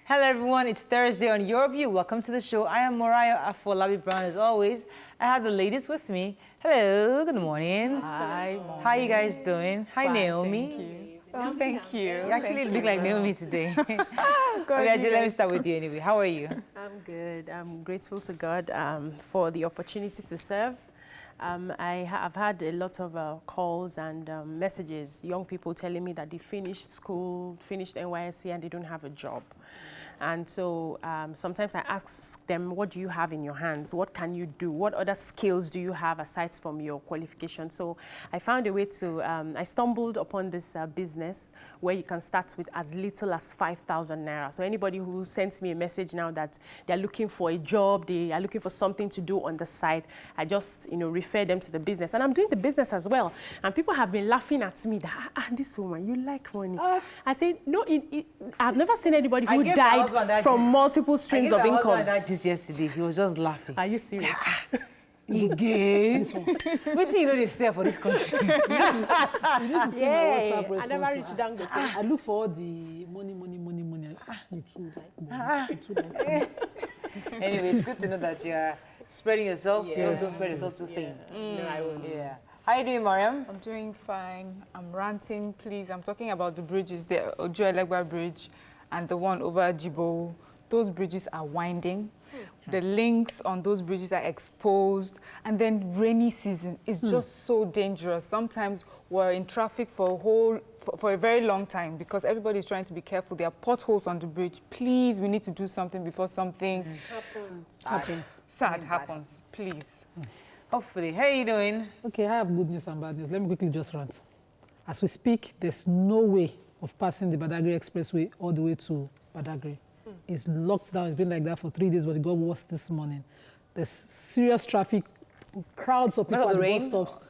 Hello everyone, it's Thursday on Your View. Welcome to the show. I am Mariah Afolabi Brown as always. I have the ladies with me. Hello, good morning. Hi. How are you guys doing? Hi, Fine, Naomi. Thank you. Oh, thank you. You actually look like Naomi today. God, Okay, let me start with you anyway. How are you? I'm good. I'm grateful to God for the opportunity to serve. I've had a lot of calls and messages, young people telling me that they finished school, finished NYSC, and they don't have a job. And so sometimes I ask them, what do you have in your hands? What can you do? What other skills do you have aside from your qualification? So I found a way to, I stumbled upon this business where you can start with as little as 5,000 naira. So anybody who sends me a message now that they're looking for a job, they are looking for something to do on the side, I just, refer them to the business. And I'm doing the business as well. And people have been laughing at me that, this woman, you like money. I say, no, I've never seen anybody who died from multiple streams of income. I gave my husband that just yesterday. He was just laughing. Are you serious? Again? What do you know they say for this country? You need to see my WhatsApp response. I never reached down the I look for all the money. Me too, like, Anyway, it's good to know that you're spreading yourself. Yeah. Don't spread yourself too thin. No, I won't. Yeah. How are you doing, Mariam? I'm doing fine. I'm ranting, please. I'm talking about the bridges, the Ojo-Elegba Bridge and the one over Jibo. Those bridges are winding. The links on those bridges are exposed. And then rainy season is just so dangerous. Sometimes we're in traffic for a very long time because everybody's trying to be careful. There are potholes on the bridge. Please, we need to do something before something sad happens. Please. Hopefully. How are you doing? Okay, I have good news and bad news. Let me quickly just rant. As we speak, there's no way of passing the Badagry Expressway all the way to Badagry. It's locked down. It's been like that for 3 days, but it got worse this morning. There's serious traffic, crowds of people at the bus stops.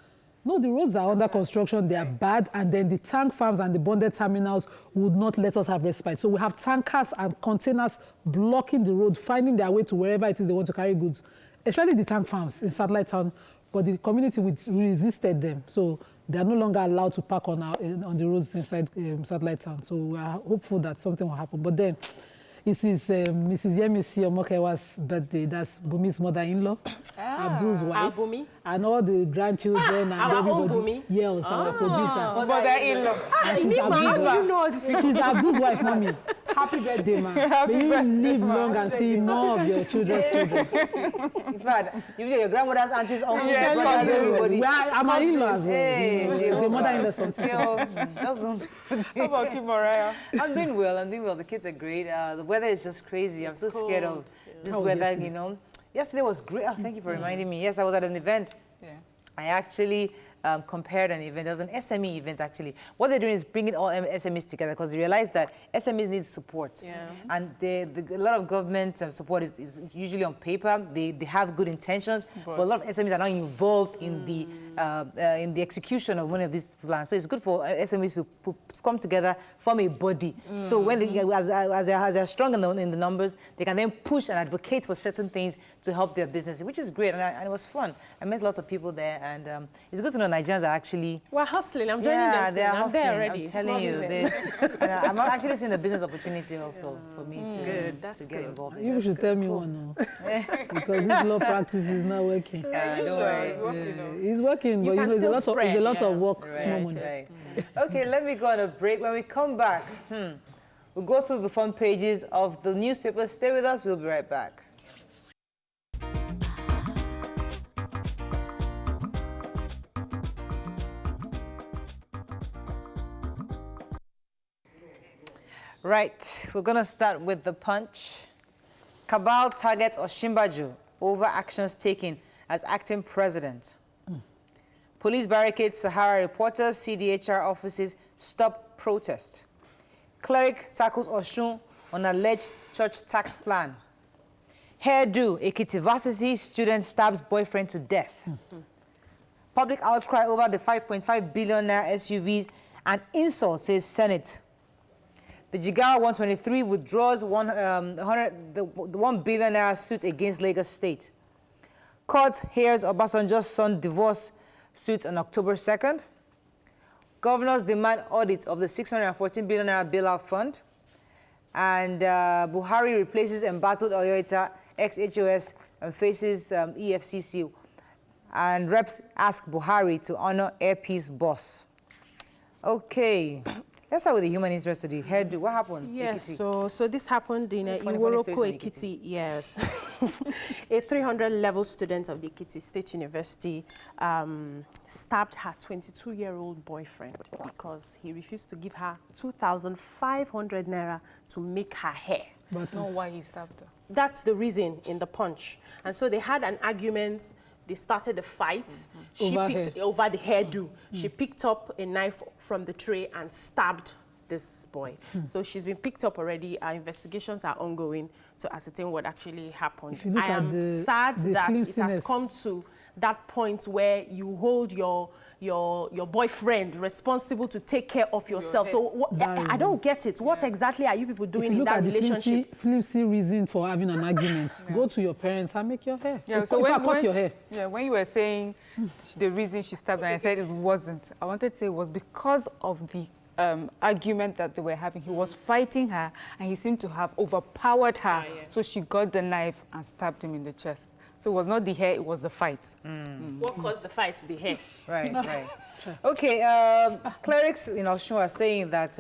No, the roads are under construction. They are bad. And then the tank farms and the bonded terminals would not let us have respite. So we have tankers and containers blocking the road, finding their way to wherever it is they want to carry goods, especially the tank farms in Satellite Town. But the community resisted them. So they are no longer allowed to park on the roads inside Satellite Town. So we are hopeful that something will happen. But then, it is Mrs. Yemisi Omokewa's birthday. That's Bumi's mother-in-law, Abdul's wife, Bumi? and all the grandchildren and everybody. Bumi? Yes, our producer. Mother-in-law. She's Abdul's wife, mommy. Happy birthday, man. May you live long and see more of your children's children. In fact, your grandmother's aunties, uncles, Yes, brothers, everybody. I'm an in-law as well. Hey, She's a mother-in-law something. How about you, Mariah? I'm doing well. The kids are great. The weather is just crazy. I'm so scared of this weather, Yesterday was great. Oh, thank you for reminding me. Yes, I was at an event. Yeah. I actually compared an event. There was an SME event, actually. What they're doing is bringing all SMEs together because they realize that SMEs need support. Yeah. And a lot of government support is usually on paper. They have good intentions, but a lot of SMEs are not involved in the execution of one of these plans. So it's good for SMEs to come together, form a body. So when as they're strong in the numbers, they can then push and advocate for certain things to help their business, which is great. And it was fun. I met a lot of people there, and it's good to know Nigerians are actually... We're hustling. I'm joining them. They're I'm hustling. there already. I'm telling you. I'm actually seeing the business opportunity also for me to get involved in. You should tell me one, because this law practice is not working. Don't worry. It's working. It's working, but it's a lot of work, small money. Right. Okay, let me go on a break. When we come back, we'll go through the front pages of the newspaper. Stay with us. We'll be right back. Right, we're going to start with the Punch. Cabal targets Osinbajo over actions taken as acting president. Police barricade Sahara reporters, CDHR offices stop protest. Cleric tackles Osun on alleged church tax plan. Hairdo, Ekiti Varsity student stabs boyfriend to death. Public outcry over the 5.5 billion naira SUVs and insult, says Senate. The Jigawa 123 withdraws the 1 billion naira suit against Lagos State. Court hears Obasanjo's son divorce suit on October 2nd. Governors demand audit of the 614 billion naira bailout fund. And Buhari replaces embattled Oyoita ex-HOS and faces EFCC. And reps ask Buhari to honor Air Peace boss. Okay. Let's start with the human interest to the hairdo. What happened? Yes, Ekiti? so this happened in It's funny stories Iworoko, from Ekiti. Yes. A 300-level student of the Ekiti State University stabbed her 22-year-old boyfriend because he refused to give her 2,500 naira to make her hair. But not why he stabbed her. That's the reason in the punch. And so they had an argument. They started a fight. She picked over the hairdo. She picked up a knife from the tray and stabbed this boy. So she's been picked up already. Our investigations are ongoing to ascertain what actually happened. I am sad that it has come to that point where you hold your boyfriend responsible to take care of yourself. So I don't get it. What exactly are you people doing in that relationship? Flimsy reason for having an argument. Go to your parents and make your hair. Yeah, so cut your hair. Yeah, when you were saying the reason she stabbed her, I said it wasn't. I wanted to say it was because of the argument that they were having. He was fighting her and he seemed to have overpowered her. So she got the knife and stabbed him in the chest. So it was not the hair, it was the fight. What caused the fight? The hair. Right, right. Okay, clerics in Osun are saying that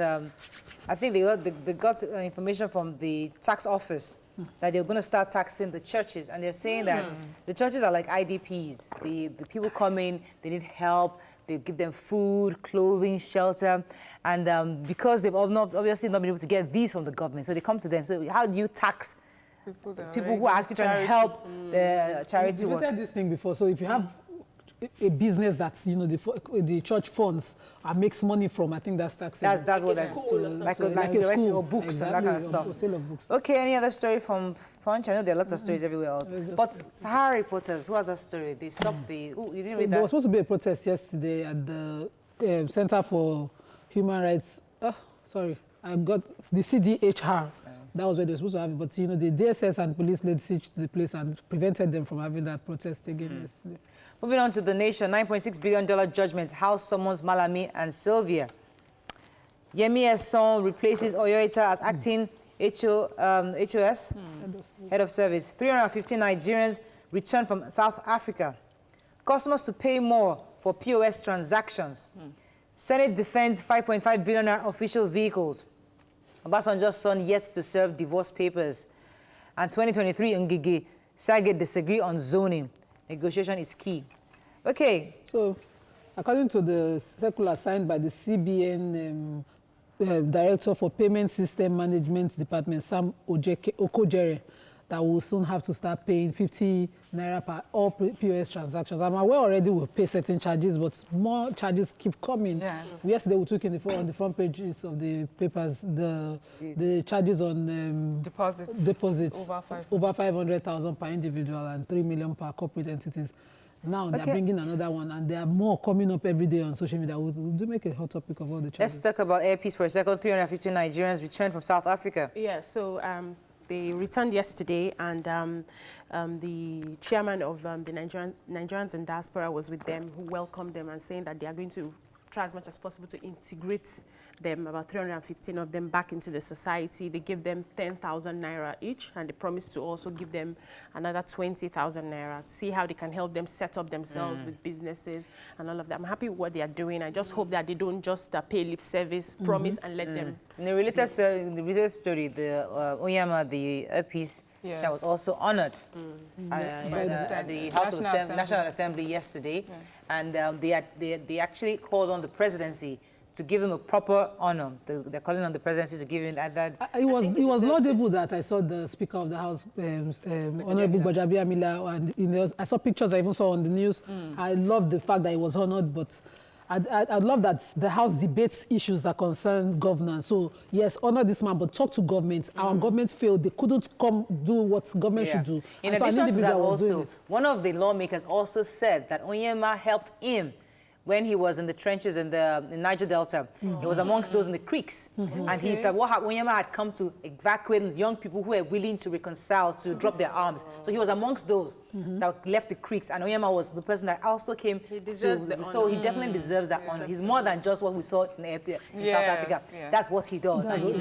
I think they got information from the tax office that they're going to start taxing the churches. And they're saying that the churches are like IDPs. The people come in, they need help. They give them food, clothing, shelter. And because they've obviously not been able to get these from the government, so they come to them. So how do you tax people who are actually trying to help the charity work? We've debated this thing before. So if you have a business that the church funds and makes money from, I think that's taxable. That's what that is. Like a school or books, exactly, and that kind of stuff. Sale of books. Okay, any other story from Punch? I know there are lots of stories everywhere else. But Sahara reporters, who has that story? They stopped the... Oh, you didn't read that? There was supposed to be a protest yesterday at the Center for Human Rights. Sorry, I got the CDHR. That was where they were supposed to have it. But, the DSS and police laid siege to the place and prevented them from having that protest again yesterday. Moving on to The Nation, $9.6 billion judgment. House summons Malami and Sylvia. Yemi Esson replaces Oyoita as acting HOS, head of service. 315 Nigerians returned from South Africa. Customers to pay more for POS transactions. Senate defends 5.5 billion official vehicles. Obasanjo's son yet to serve divorce papers. And 2023, Ngige Sage disagree on zoning. Negotiation is key. Okay. So, according to the circular signed by the CBN Director for Payment System Management Department, Sam Okojere, that will soon have to start paying 50 naira per all POS transactions. I'm aware already we'll pay certain charges, but more charges keep coming. Yeah. Yesterday we took on the front pages of the papers the charges on deposits over 500,000 per individual and 3 million per corporate entities. Now they're bringing another one, and there are more coming up every day on social media. We'll do make a hot topic of all the charges. Let's talk about Air Peace for a second. 315 Nigerians returned from South Africa. Yeah, so they returned yesterday, and the chairman of the Nigerians in diaspora was with them, who welcomed them and saying that they are going to try as much as possible to integrate them, about 315 of them, back into the society. They give them 10,000 naira each, and they promised to also give them another 20,000 naira, see how they can help them set up themselves with businesses and all of that. I'm happy with what they are doing. I just hope that they don't just pay lip service, promise, and let them. In the related story, the Onyema, the Air Peace, was also honored at the National Assembly yesterday, and they actually called on the presidency to give him a proper honor. They're calling on the presidency to give him that. It was laudable that I saw the Speaker of the House, Honorable Gbajabiamila, and I saw pictures I even saw on the news. I love the fact that he was honored, but I love that the House debates issues that concern governance. So, yes, honor this man, but talk to government. Our government failed. They couldn't come do what government should do. In addition to that also, one of the lawmakers also said that Onyema helped him when he was in the trenches in the Niger Delta. He was amongst those in the creeks. And he thought what Onyema had come to evacuate young people who were willing to reconcile, to drop their arms. So he was amongst those that left the creeks. And Onyema was the person that also came so he definitely deserves that honor. He's more than just what we saw in South Africa. That's what he does. And he's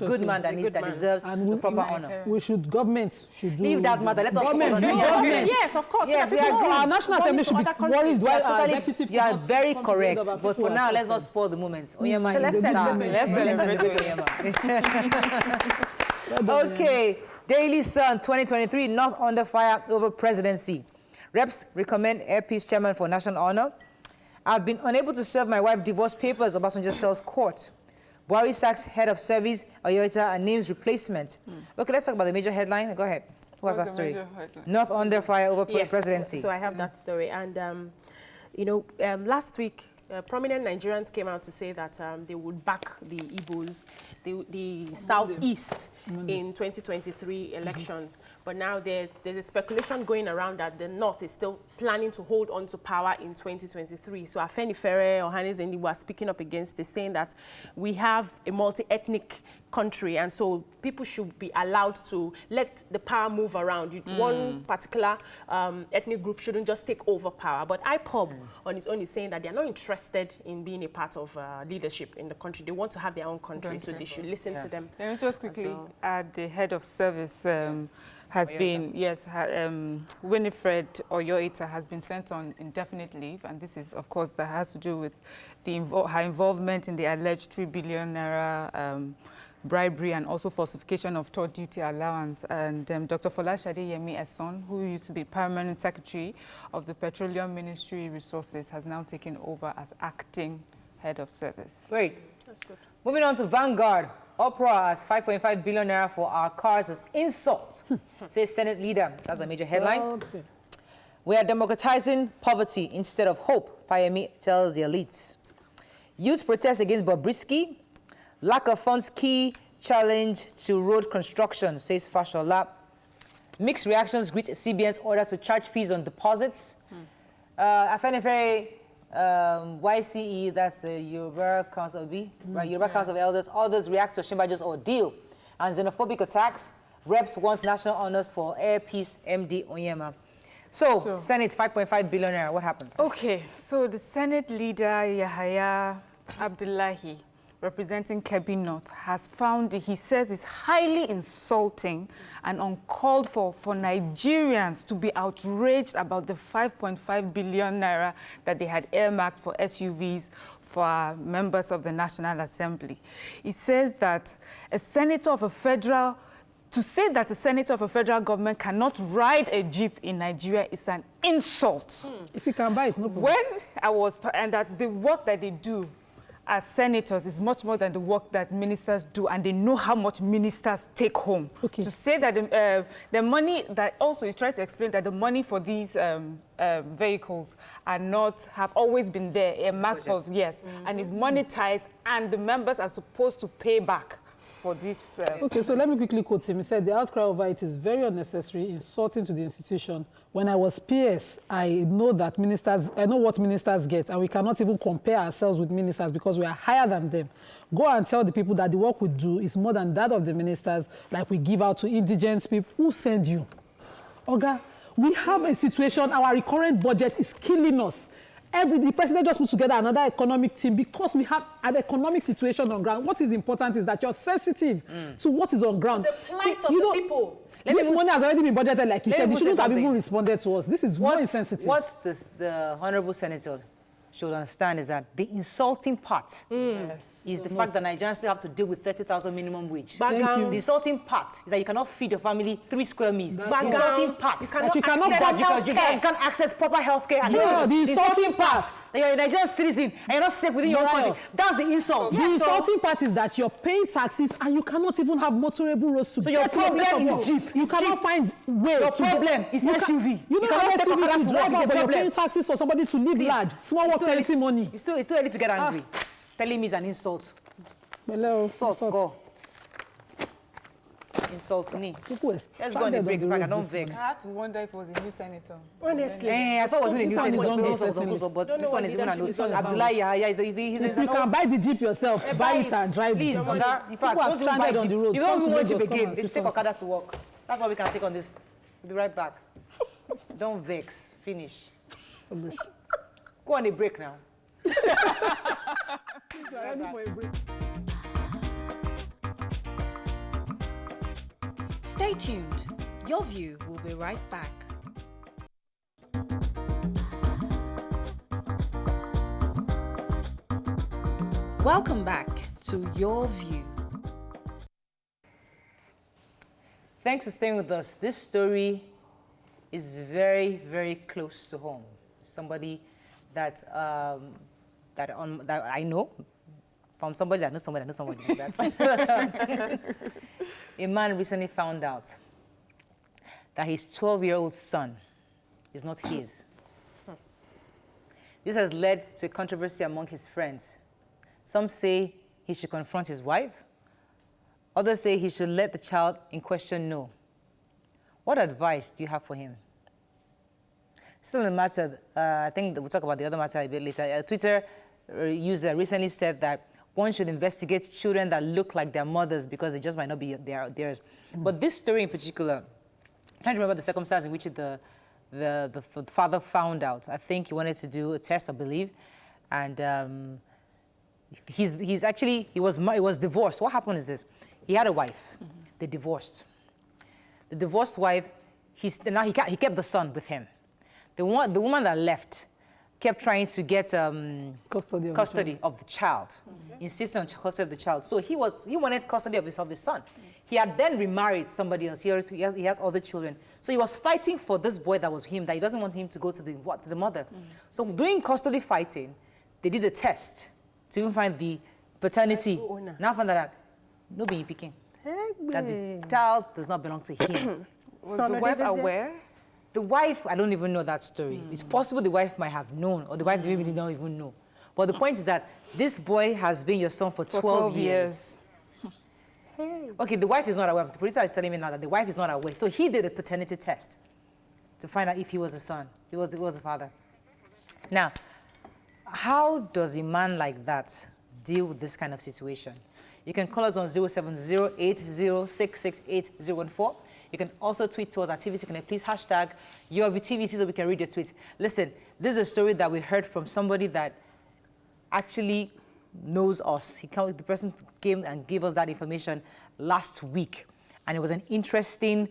a good man that deserves the proper honor. Government should do... Leave that matter. Let us focus on government. Yes, of course. Yes, we agree. Our National Assembly should be worried why our executive... You are very correct. But for now, let's not spoil the moment. Onyema is a star. Let's celebrate Onyema. Okay. Daily Sun 2023, North under fire over presidency. Reps recommend Air Peace chairman for national honor. I've been unable to serve my wife divorce papers, Obasanjo tells court. Buhari sacks head of service, Oyoita, and names replacement. Okay, let's talk about the major headline. Go ahead. What's that story? North under fire over presidency. So I have that story. And, last week, prominent Nigerians came out to say that they would back the Igbos, the Southeast in 2023 elections. But now there's a speculation going around that the North is still planning to hold on to power in 2023. So Afenifere or Hannes Endi were speaking up against this, saying that we have a multi-ethnic country, and so people should be allowed to let the power move around. One particular ethnic group shouldn't just take over power. But IPOB on its own is saying that they're not interested in being a part of leadership in the country. They want to have their own country, so they should listen to them. Let me just quickly add, the head of service has been, Winifred Oyoita has been sent on indefinite leave, and this is, of course, that has to do with her involvement in the alleged 3 billion naira bribery and also falsification of tour duty allowance. And Dr. Folashade Yemi Esson, who used to be permanent secretary of the Petroleum Ministry Resources, has now taken over as acting head of service. Great. That's good. Moving on to Vanguard. Uproar as 5.5 billion naira for our cars as insult, says Senate leader. That's a major headline. We are democratizing poverty instead of hope, Fayemi tells the elites. Youth protest against Bobrisky. Lack of funds key challenge to road construction, says Fashola. Mixed reactions greet CBN's order to charge fees on deposits. Afenifere, YCE, that's the Yoruba Council of Yoruba Council of Elders, others react to Shimbajo's ordeal. And xenophobic attacks, reps want national honors for Air Peace MD Onyema. So Senate 5.5 billion naira, what happened? Okay, so the Senate leader, Yahaya Abdullahi, representing Kebbi North, has found, he says, it's highly insulting and uncalled for Nigerians to be outraged about the 5.5 billion naira that they had earmarked for SUVs for members of the National Assembly. It says that a senator of a federal, to say that a senator of a federal government cannot ride a jeep in Nigeria is an insult. If you can buy it, no problem. When I was, and that the work that they do as senators is much more than the work that ministers do, and they know how much ministers take home. Okay. To say that the money that also is trying to explain that the money for these vehicles have always been there, earmarked for years, and is monetized, and the members are supposed to pay back for this. Okay, so let me quickly quote him. He said, the outcry over it is very unnecessary, insulting to the institution. When I was PS, I know what ministers get, and we cannot even compare ourselves with ministers because we are higher than them. Go and tell the people that the work we do is more than that of the ministers, like we give out to indigent people. Who send you? Oga, we have a situation, our recurrent budget is killing us. The president just put together another economic team because we have an economic situation on ground. What is important is that you're sensitive to what is on ground. To the plight of the people. This money has already been budgeted, like you said. You shouldn't have even responded to us. This is more insensitive. What the Honorable Senator should understand is that the insulting part is the fact that Nigerians still have to deal with 30,000 minimum wage. The insulting part is that you cannot feed your family 3 square meals. The insulting part is that you can't access proper health care. The insulting part that you're a Nigerian citizen and you're not safe within your own country. That's the insult. The insulting part is that you're paying taxes and you cannot even have motorable roads to get to your place of work. Jeep. You cannot find way to your problem is SUV. You cannot take SUV to drive, but you're paying taxes for somebody to live large. Small work, plenty money. It's too early to get angry. Telling me is an insult. Hello. Insult, go. insulting me. People were Let's go on the stranded break. the In fact, I roads don't this vex. I had to wonder if it was a new senator. Honestly. I thought it was in the This one news. is on here, But Don't this know one what is even leadership is all about. Abdullah Yahya. He's If you can buy the Jeep yourself, buy it and drive Please, it. Oga, in fact, People are don't even buy stranded on Jeep. the roads. You don't Come even to want Jeep Lagos, come again. and They see just take something. Okada to work. That's all we can take on this. We'll be right back. Don't vex. Finish. Rubbish. Go on a break now. Stay tuned. Your View will be right back. Welcome back to Your View. Thanks for staying with us. This story is very, very close to home. Somebody that that I know, from somebody that knows somebody that knows somebody like that. A man recently found out that his 12-year-old son is not his. This has led to a controversy among his friends. Some say he should confront his wife. Others say he should let the child in question know. What advice do you have for him? Still in the matter, I think that we'll talk about the other matter a bit later. A Twitter user recently said that one should investigate children that look like their mothers because they just might not be theirs. But this story in particular, I can't remember the circumstance in which the father found out. I think he wanted to do a test, I believe, and he was divorced. What happened is this: he had a wife, they divorced. The divorced wife, he kept the son with him. The woman that left kept trying to get custody of the child, insisted on custody of the child. So he wanted custody of his son. He had then remarried somebody else. He has other children. So he was fighting for this boy that was him, that he doesn't want him to go to the mother. So during custody fighting, they did a test to even find the paternity. Now found that no being picking. That the child does not belong to him. Was the wife aware? The wife, I don't even know that story. It's possible the wife might have known, or the wife maybe did not even know. But the point is that this boy has been your son for 12 years. Okay, the wife is not aware. The producer is telling me now that the wife is not aware. So he did a paternity test to find out if he was the son, he was the father. Now, how does a man like that deal with this kind of situation? You can call us on 07080668014. You can also tweet to us at TVC Connect. Please hashtag YourVTVC so we can read your tweet. Listen, this is a story that we heard from somebody that actually knows us. The person came and gave us that information last week. And it was an interesting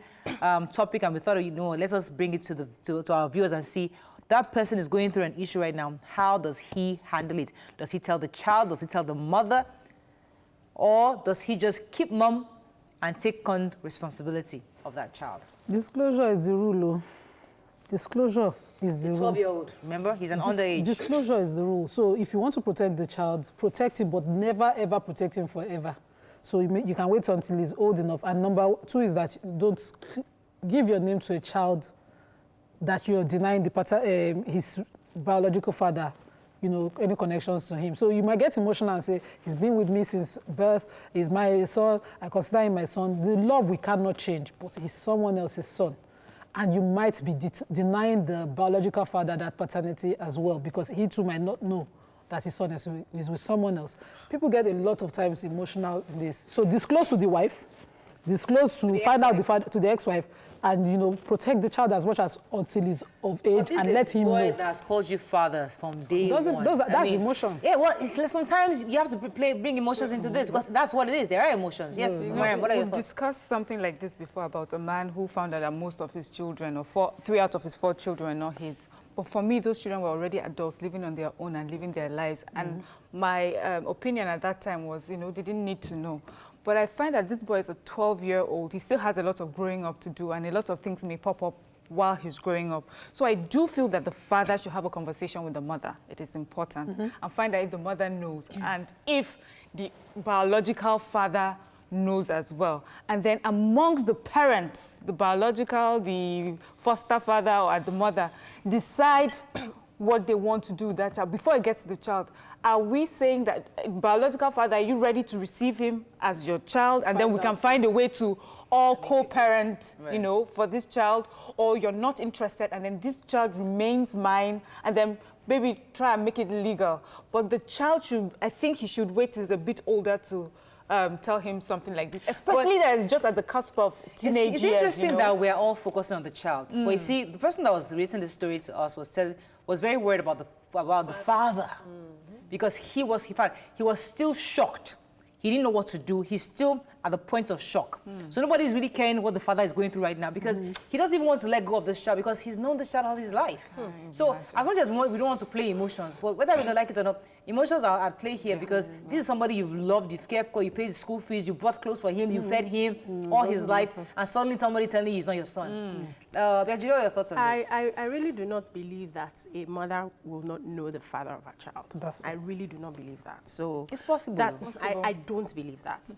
topic, and we thought, let us bring it to our viewers and see. That person is going through an issue right now. How does he handle it? Does he tell the child? Does he tell the mother? Or does he just keep mum and take on responsibility of that child? Disclosure is the rule. Oh. Disclosure is the rule. 12-year-old, remember? He's an underage. Disclosure is the rule. So if you want to protect the child, protect him, but never, ever protect him forever. So you can wait until he's old enough. And number two is that don't give your name to a child that you're denying his biological father, any connections to him. So you might get emotional and say, he's been with me since birth, he's my son, I consider him my son. The love we cannot change, but he's someone else's son. And you might be denying the biological father that paternity as well, because he too might not know that his son is with someone else. People get a lot of times emotional in this. So disclose to the wife, disclose to find out to the ex-wife, and protect the child as much as until he's of age, and let him know. This boy that has called you father from day one. That's emotion. Yeah, well, sometimes you have to bring emotions into this, because that's what it is. There are emotions. Yes, Mariam, what are your We've thoughts? discussed something like this before about a man who found out that most of his children, or 3 out of his 4 children, are not his. But for me, those children were already adults, living on their own and living their lives. And my opinion at that time was, they didn't need to know. But I find that this boy is a 12-year-old. He still has a lot of growing up to do, and a lot of things may pop up while he's growing up. So I do feel that the father should have a conversation with the mother. It is important. And find out if the mother knows, and if the biological father knows as well. And then amongst the parents, the biological, the foster father, or the mother, decide what they want to do with that child before it gets to the child. Are we saying that biological father, are you ready to receive him as your child? And then we can find a way to all co-parent, you know, for this child, or you're not interested and then this child remains mine and then maybe try and make it legal. But the child should, I think he should wait till he's a bit older to tell him something like this, especially that it's just at the cusp of teenage It's years, interesting you know? that we're all focusing on the child. But you see, the person that was relating this story to us was very worried about the father. Because he was still shocked. He didn't know what to do. He's still at the point of shock. So nobody's really caring what the father is going through right now because he doesn't even want to let go of this child because he's known this child all his life. So as much as we don't want to play emotions, but whether we don't like it or not, emotions are at play here because this is somebody you've loved, you've cared for, you paid the school fees, you bought clothes for him, you fed him all his life, and suddenly somebody telling you he's not your son. Benji, what are your thoughts on this? I really do not believe that a mother will not know the father of her child. I really do not believe that. So It's possible. I don't believe that.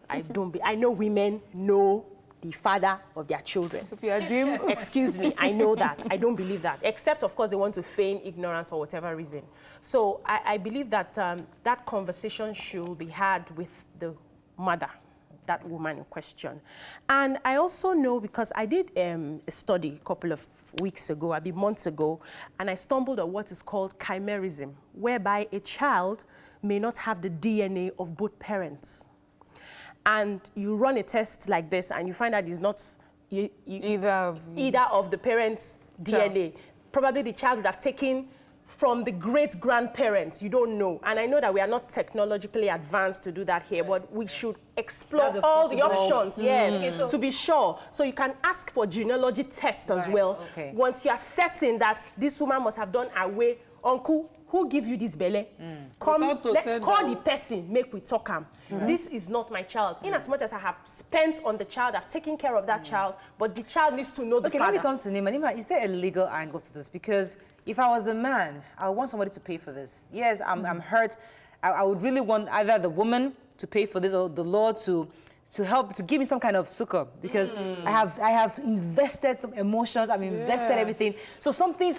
I know women know the father of their children. Sophia, Jim. Excuse me, I know that. I don't believe that. Except, of course, they want to feign ignorance for whatever reason. So I believe that that conversation should be had with the mother, that woman in question. And I also know, because I did a study a couple of weeks ago, a few months ago, and I stumbled on what is called chimerism, whereby a child may not have the DNA of both parents. And you run a test like this and you find out it's not either of the parents' DNA. Probably the child would have taken from the great-grandparents. You don't know. And I know that we are not technologically advanced to do that here, but we should explore all the options, yes, to be sure. So you can ask for genealogy tests as well. Okay. Once you are certain that this woman must have done away, uncle, who give you this belly? Come, call the person, make we talk am. This is not my child. In as much as I have spent on the child, I've taken care of that child, but the child needs to know the father. Let me come to Nima. Nima, is there a legal angle to this? Because if I was the man, I would want somebody to pay for this. Yes, I'm hurt. I would really want either the woman to pay for this or the law to help, to give me some kind of succor, because I have invested some emotions, I've invested everything. So somebody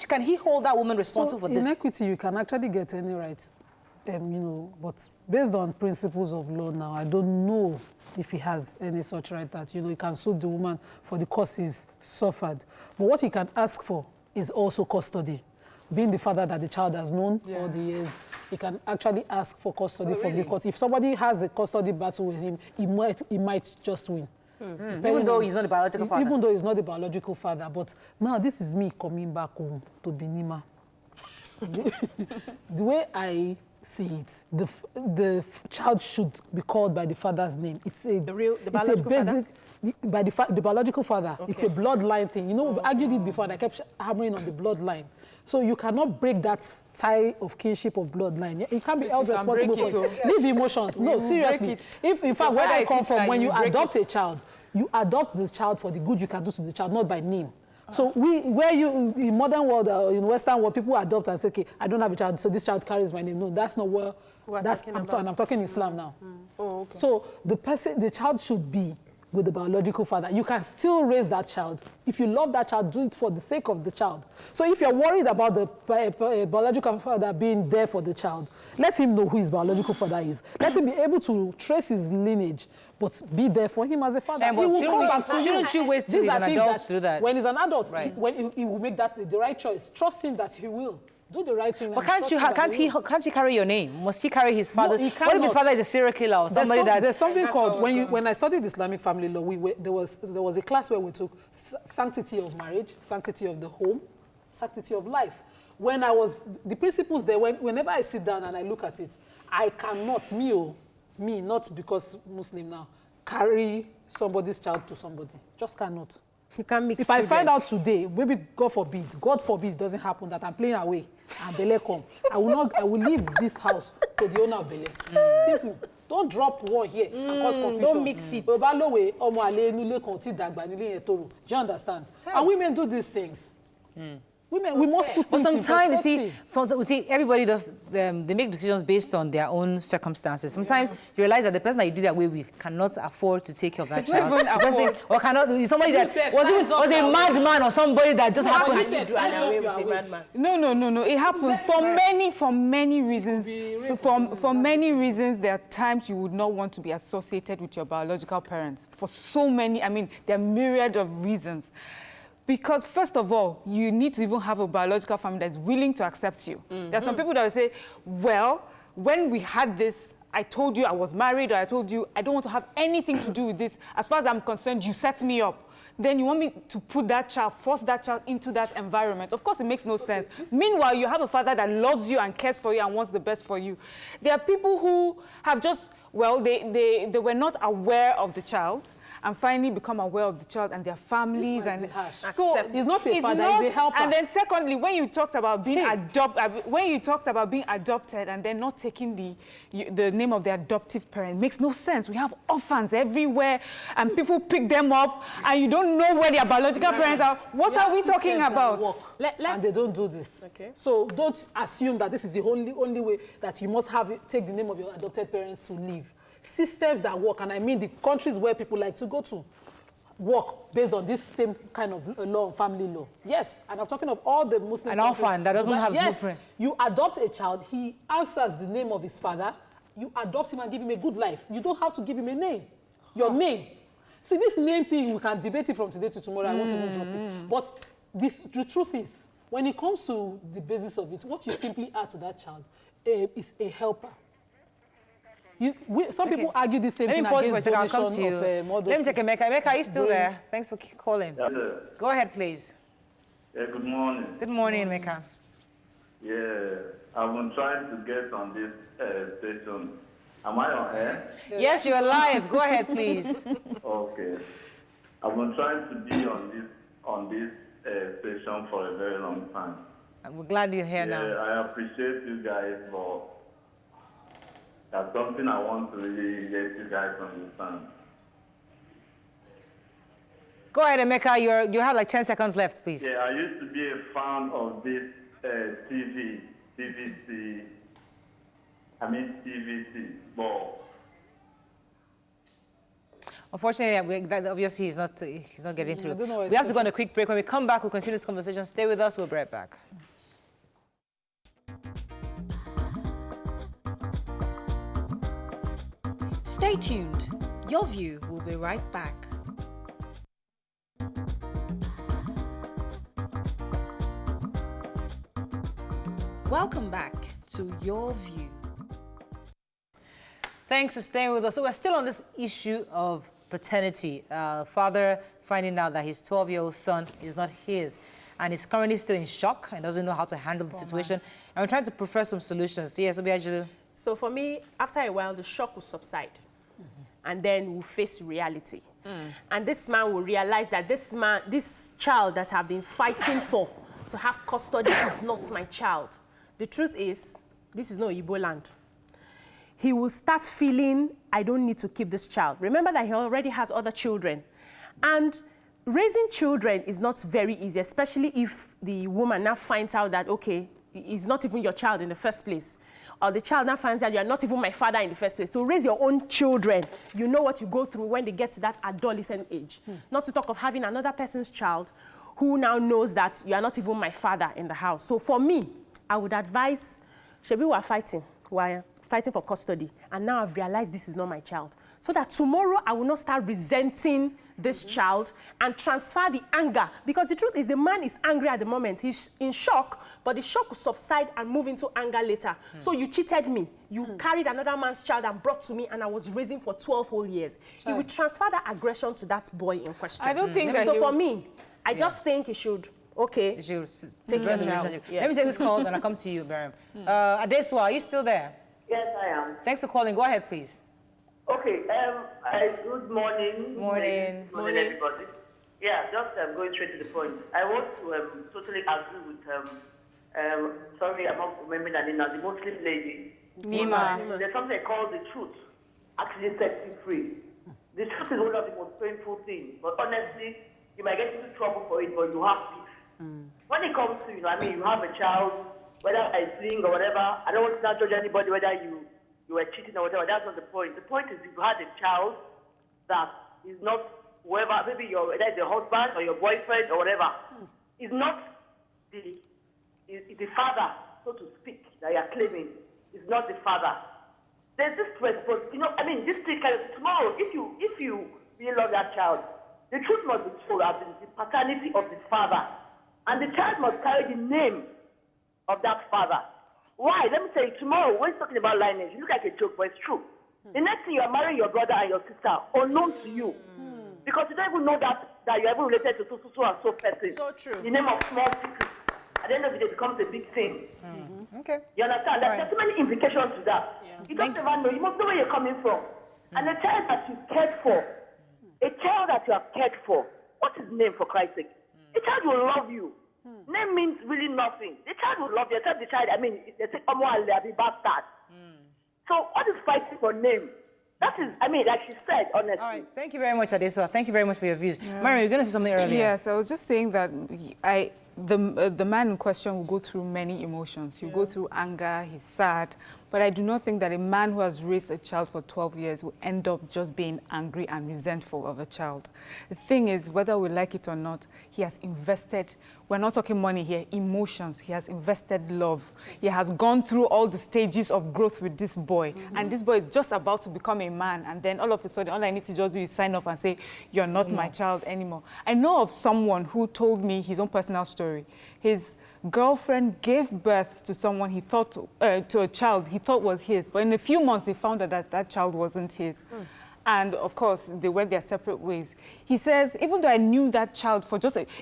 can he hold that woman responsible for this? In equity, you can actually get any right, you know, but based on principles of law now, I don't know if he has any such right that, you know, he can sue the woman for the cost he's suffered. But what he can ask for is also custody. Being the father that the child has known all the years, he can actually ask for custody from the court. If somebody has a custody battle with him, he might just win. Even though he's not the biological father? Even though he's not the biological father. But now this is me coming back home to Benima. The way I see it, the child should be called by the father's name. It's a biological father? By the biological father. Okay. It's a bloodline thing. You know, we've argued it before, and I kept hammering on the bloodline. So you cannot break that tie of kinship of bloodline. You can't be held responsible for it. Leave the emotions. No, seriously. If, in fact, where I come from, when you adopt a child, you adopt the child for the good you can do to the child, not by name. So in modern world, in Western world, people adopt and say, okay, I don't have a child, so this child carries my name. No, that's not where, I'm talking Islam now. Oh, okay. So the child should be with the biological father. You can still raise that child. If you love that child, do it for the sake of the child. So if you're worried about the biological father being there for the child, let him know who his biological father is. Let him be able to trace his lineage, but be there for him as a father. He will come back to you. Shouldn't you wait till he's an adult to do that? When he's an adult, when he will make the right choice. Trust him that he will. Do the right thing. But can't he carry your name? Must he carry his father? No, what if his father is a serial killer or somebody there's something called, when I studied Islamic family law, there was a class where we took sanctity of marriage, sanctity of the home, sanctity of life. When I was, the principles there, whenever I sit down and I look at it, I cannot, me, not because Muslim now, carry somebody's child to somebody. Just cannot. You can't mix If I find out today, maybe God forbid it doesn't happen, that I'm playing away and Bele come, I will leave this house to the owner of Bele. Simple. Don't drop one here and cause confusion. Don't mix it. Do you understand? And women do these things. Women, we must put But things in sometimes, you perspective. see, everybody does, they make decisions based on their own circumstances. Sometimes you realize that the person that you did away with cannot afford to take care of that It's not child. even The person- afford. or cannot, is somebody that, say was a madman or somebody that just happened. you said, Run away with you a are away. madman. No. It happens for many reasons. So for many reasons, there are times you would not want to be associated with your biological parents. For so many, I mean, there are myriad of reasons. Because first of all, you need to even have a biological family that's willing to accept you. There are some people that will say, well, when we had this, I told you I was married, or I told you I don't want to have anything to do with this. As far as I'm concerned, you set me up. Then you want me to put that child, force that child into that environment. Of course, it makes no sense. Meanwhile, you have a father that loves you and cares for you and wants the best for you. There are people who have just, well, they were not aware of the child, and finally become aware of the child and their families. This might And be harsh. so He's not a father, he's a helper. And then secondly, when you talked about being adopted and then not taking the name of the adoptive parent, makes no sense. We have orphans everywhere and people pick them up and you don't know where their biological parents are. What are we talking about? And they don't do this. Okay. So don't assume that this is the only way that you must take the name of your adopted parents to live. Systems that work, and I mean the countries where people like to go to, work based on this same kind of law, family law. Yes, and I'm talking of all the Muslim An countries. orphan that doesn't have yes, blueprint. you adopt a child, he answers the name of his father, you adopt him and give him a good life. You don't have to give him a name. Your name. See, this name thing, we can debate it from today to tomorrow. I won't even drop it. But the truth is, when it comes to the basis of it, what you simply add to that child is a helper. Some people argue the same Let thing me pause for a against second. I'll come donation to you. of models. Let me take Emeka. Emeka, are you still there? Thanks for calling. Yes, sir. Go ahead, please. Yeah, good morning. Good morning, Emeka. Yeah, I've been trying to get on this station. Am I on air? Yes, you're live. Go ahead, please. Okay. I've been trying to be on this station for a very long time. We're glad you're here Yeah, now. I appreciate you guys, but that's something I want to really get you guys to understand. Go ahead, Emeka. You have like 10 seconds left, please. Yeah, I used to be a fan of this TVC, but Unfortunately, obviously he's not getting I through. don't know why We have to it's go on a quick break. When we come back, we'll continue this conversation. Stay with us. We'll be right back. Stay tuned. Your View will be right back. Welcome back to Your View. Thanks for staying with us. So we're still on this issue of paternity. Father finding out that his 12-year-old son is not his, and he's currently still in shock and doesn't know how to handle the situation. And we're trying to prefer some solutions. Yes, Obiajulu. So for me, after a while, the shock will subside. And then we'll face reality. And this man will realize that this child that I've been fighting for to have custody is not my child. The truth is, this is no Igbo land. He will start feeling, I don't need to keep this child. Remember that he already has other children. And raising children is not very easy, especially if the woman now finds out that, okay, it's not even your child in the first place. Or the child now finds out you are not even my father in the first place. To raise your own children, you know what you go through when they get to that adolescent age. Not to talk of having another person's child who now knows that you are not even my father in the house. So for me, I would advise, Shebi, we are fighting. Why? Fighting for custody. And now I've realized this is not my child. So that tomorrow I will not start resenting this child and transfer the anger. Because the truth is the man is angry at the moment. He's in shock, but the shock will subside and move into anger later. So you cheated me. You carried another man's child and brought to me, and I was raising for 12 whole years. He will transfer that aggression to that boy in question. I don't think that So he for would- me, I just think he should, okay. You should Take run the care now. relationship. Yes. Let me take this call, and I'll come to you, Baram. Adeswa, are you still there? Yes, I am. Thanks for calling. Go ahead, please. Okay, good morning. Morning. Morning, everybody. Yeah, just going straight to the point. I want to totally agree with, sorry, I'm not remembering the name now, the Muslim lady. Nima. There's something called the truth actually sets you free. The truth is one of the most painful things, but honestly, you might get into trouble for it, but you have peace. When it comes to, you have a child, whether I sing or whatever, I don't want to not judge anybody whether you were cheating or whatever. That's not the point. The point is you had a child that is not whoever, maybe whether it's your husband or your boyfriend or whatever, is not the father, so to speak, that you are claiming. Is not the father. There's this responsibility, this thing kind of, tomorrow, if you really love that child, the truth must be told as the paternity of the father. And the child must carry the name of that father. Why? Let me tell you, tomorrow, when talking about lineage, you look like a joke, but it's true. The next thing, you are marrying your brother and your sister, unknown to you. Because you don't even know that you're even related to so and so person. So true. The name of small secret. At the end of the day, it becomes a big thing. Okay. You understand? There's so many implications to that. Yeah. You don't ever know. You must know where you're coming from. And a child that you cared for, what's his name, for Christ's sake? The child will love you. Name means really nothing. The child will love you. Except the child, they say, bastard. So what is fighting for name? That is, like she said, honestly. All right. Thank you very much, Adesua. Thank you very much for your views. Mariam, you're going to say something earlier. Yes, I was just saying that the man in question will go through many emotions. He'll go through anger, he's sad. But I do not think that a man who has raised a child for 12 years will end up just being angry and resentful of a child. The thing is, whether we like it or not, he has invested, we're not talking money here, emotions. He has invested love. He has gone through all the stages of growth with this boy. And this boy is just about to become a man. And then all of a sudden, all I need to just do is sign off and say, you're not my child anymore. I know of someone who told me his own personal story. His girlfriend gave birth to someone he thought, to a child he thought was his. But in a few months, he found out that that child wasn't his. And of course, they went their separate ways. He says, even though I knew that child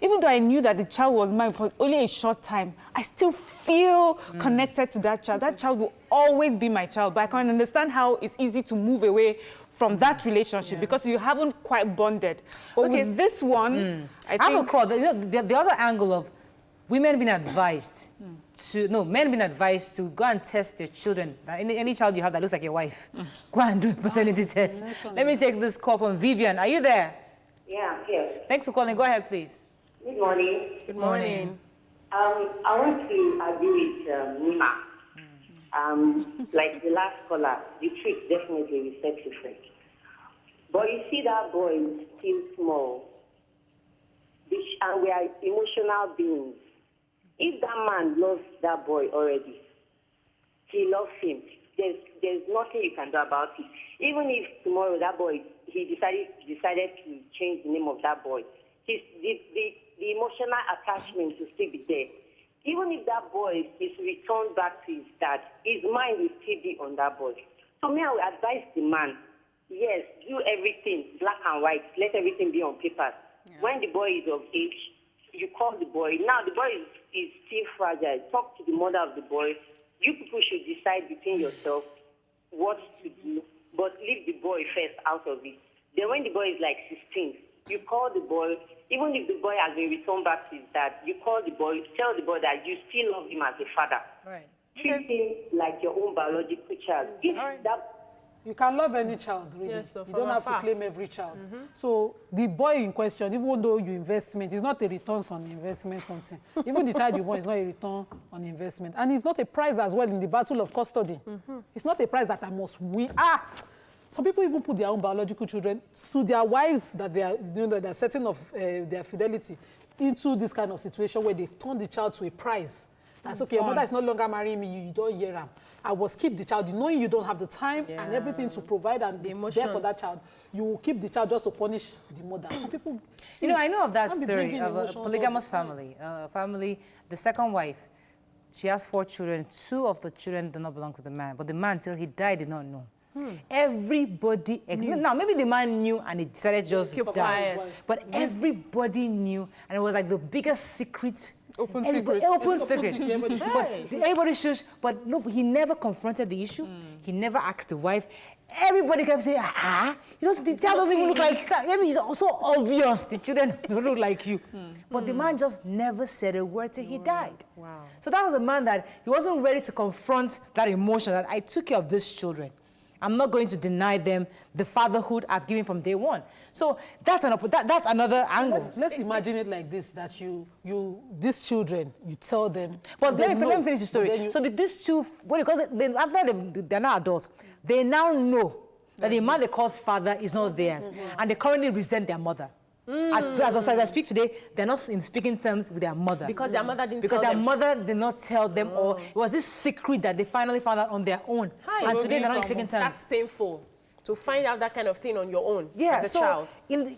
even though I knew that the child was mine for only a short time, I still feel connected to that child. That child will always be my child. But I can understand how it's easy to move away from that relationship because you haven't quite bonded. But with this one, I have a call. The other angle of women being advised men being advised to go and test their children. Any child you have that looks like your wife, go and do a paternity test. Let me take this call from Vivian. Are you there? Yeah, here. Thanks for calling. Go ahead, please. Good morning. Good morning. I want to agree with Nima. Like the last caller, the truth definitely will set you free. But you see, that boy is still small. And we are emotional beings. If that man loves that boy already, he loves him. There's nothing you can do about it. Even if tomorrow that boy, he decided to change the name of that boy, the emotional attachment will still be there. Even if that boy is returned back to his dad, his mind will still be on that boy. So me, I would advise the man, yes, do everything black and white. Let everything be on paper. Yeah. When the boy is of age, you call the boy. Now the boy is still fragile. Talk to the mother of the boy. You people should decide between yourself what to do, but leave the boy first out of it. Then when the boy is like 16, you call the boy. Even if the boy has been returned back to his dad, you call the boy, tell the boy that you still love him as a father. Right. Treat him like your own biological child. You can love any child, really. Yes, so you don't have to claim every child. So the boy in question, even though you investment, is not a return on investment something. Even the child you born is not a return on investment. And it's not a prize as well in the battle of custody. It's not a prize that I must win. Some people even put their own biological children to their wives that they are, they're setting of their fidelity into this kind of situation where they turn the child to a prize. That's okay, your mother is no longer marrying me, you don't hear him. I will keep the child, knowing you don't have the time and everything to provide and be there for that child. You will keep the child just to punish the mother. Some people I know of that story of a polygamous family. The second wife, she has 4 children. 2 of the children do not belong to the man, but the man, till he died, did not know. Everybody knew. Now, maybe the man knew and he decided just to die. But everybody knew, and it was like the biggest secret. Open secret. Everybody shush. But no, he never confronted the issue. He never asked the wife. Everybody kept saying, the child doesn't even look like you. Maybe it's also obvious the children don't look like you. But the man just never said a word till he died. Wow. So that was a man that he wasn't ready to confront that emotion that I took care of these children. I'm not going to deny them the fatherhood I've given from day one. So that's that's another angle. Let's imagine it like this, that these children, you tell them. But let me finish the story. So these two, after they're now adults, they now know that the man they call father is not theirs, and they currently resent their mother. As I speak today, they're not in speaking terms with their mother. Because their mother didn't because tell their them. mother did not tell them, or it was this secret that they finally found out on their own. And today they're not in speaking terms. That's painful, to find out that kind of thing on your own as a child.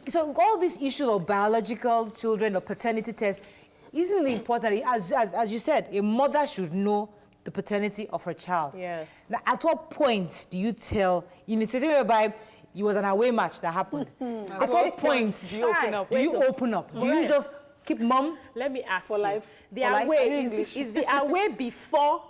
So all these issues of biological children or paternity tests, isn't it important? As you said, a mother should know the paternity of her child. Yes. Now, at what point do you tell, in a situation whereby it was an away match that happened, at what point do you open up? Do you open up? Do you just keep mum? Let me ask For you. life? The For life? away, is the away before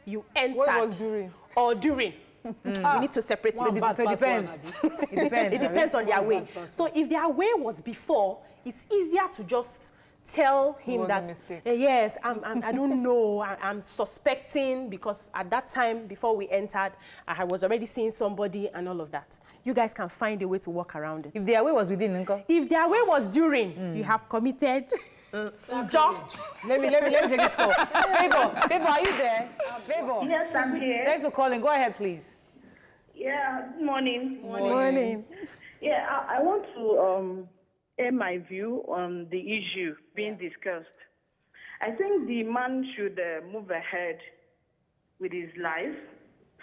you entered? What was during? Or during? You need to separate it. So it depends. It depends. It depends on their way. So if their way was before, it's easier to just tell him was a that, mistake. yes, I don't know, I'm suspecting, because at that time, before we entered, I was already seeing somebody and all of that. You guys can find a way to work around it. If their way was within, Nko. If their way was during, you have committed. Job. Let me take this call. Favor, are you there? Favor. Yes, I'm here. Thanks for calling. Go ahead, please. Yeah, good morning. Morning. Yeah, I want to air my view on the issue being discussed. I think the man should move ahead with his life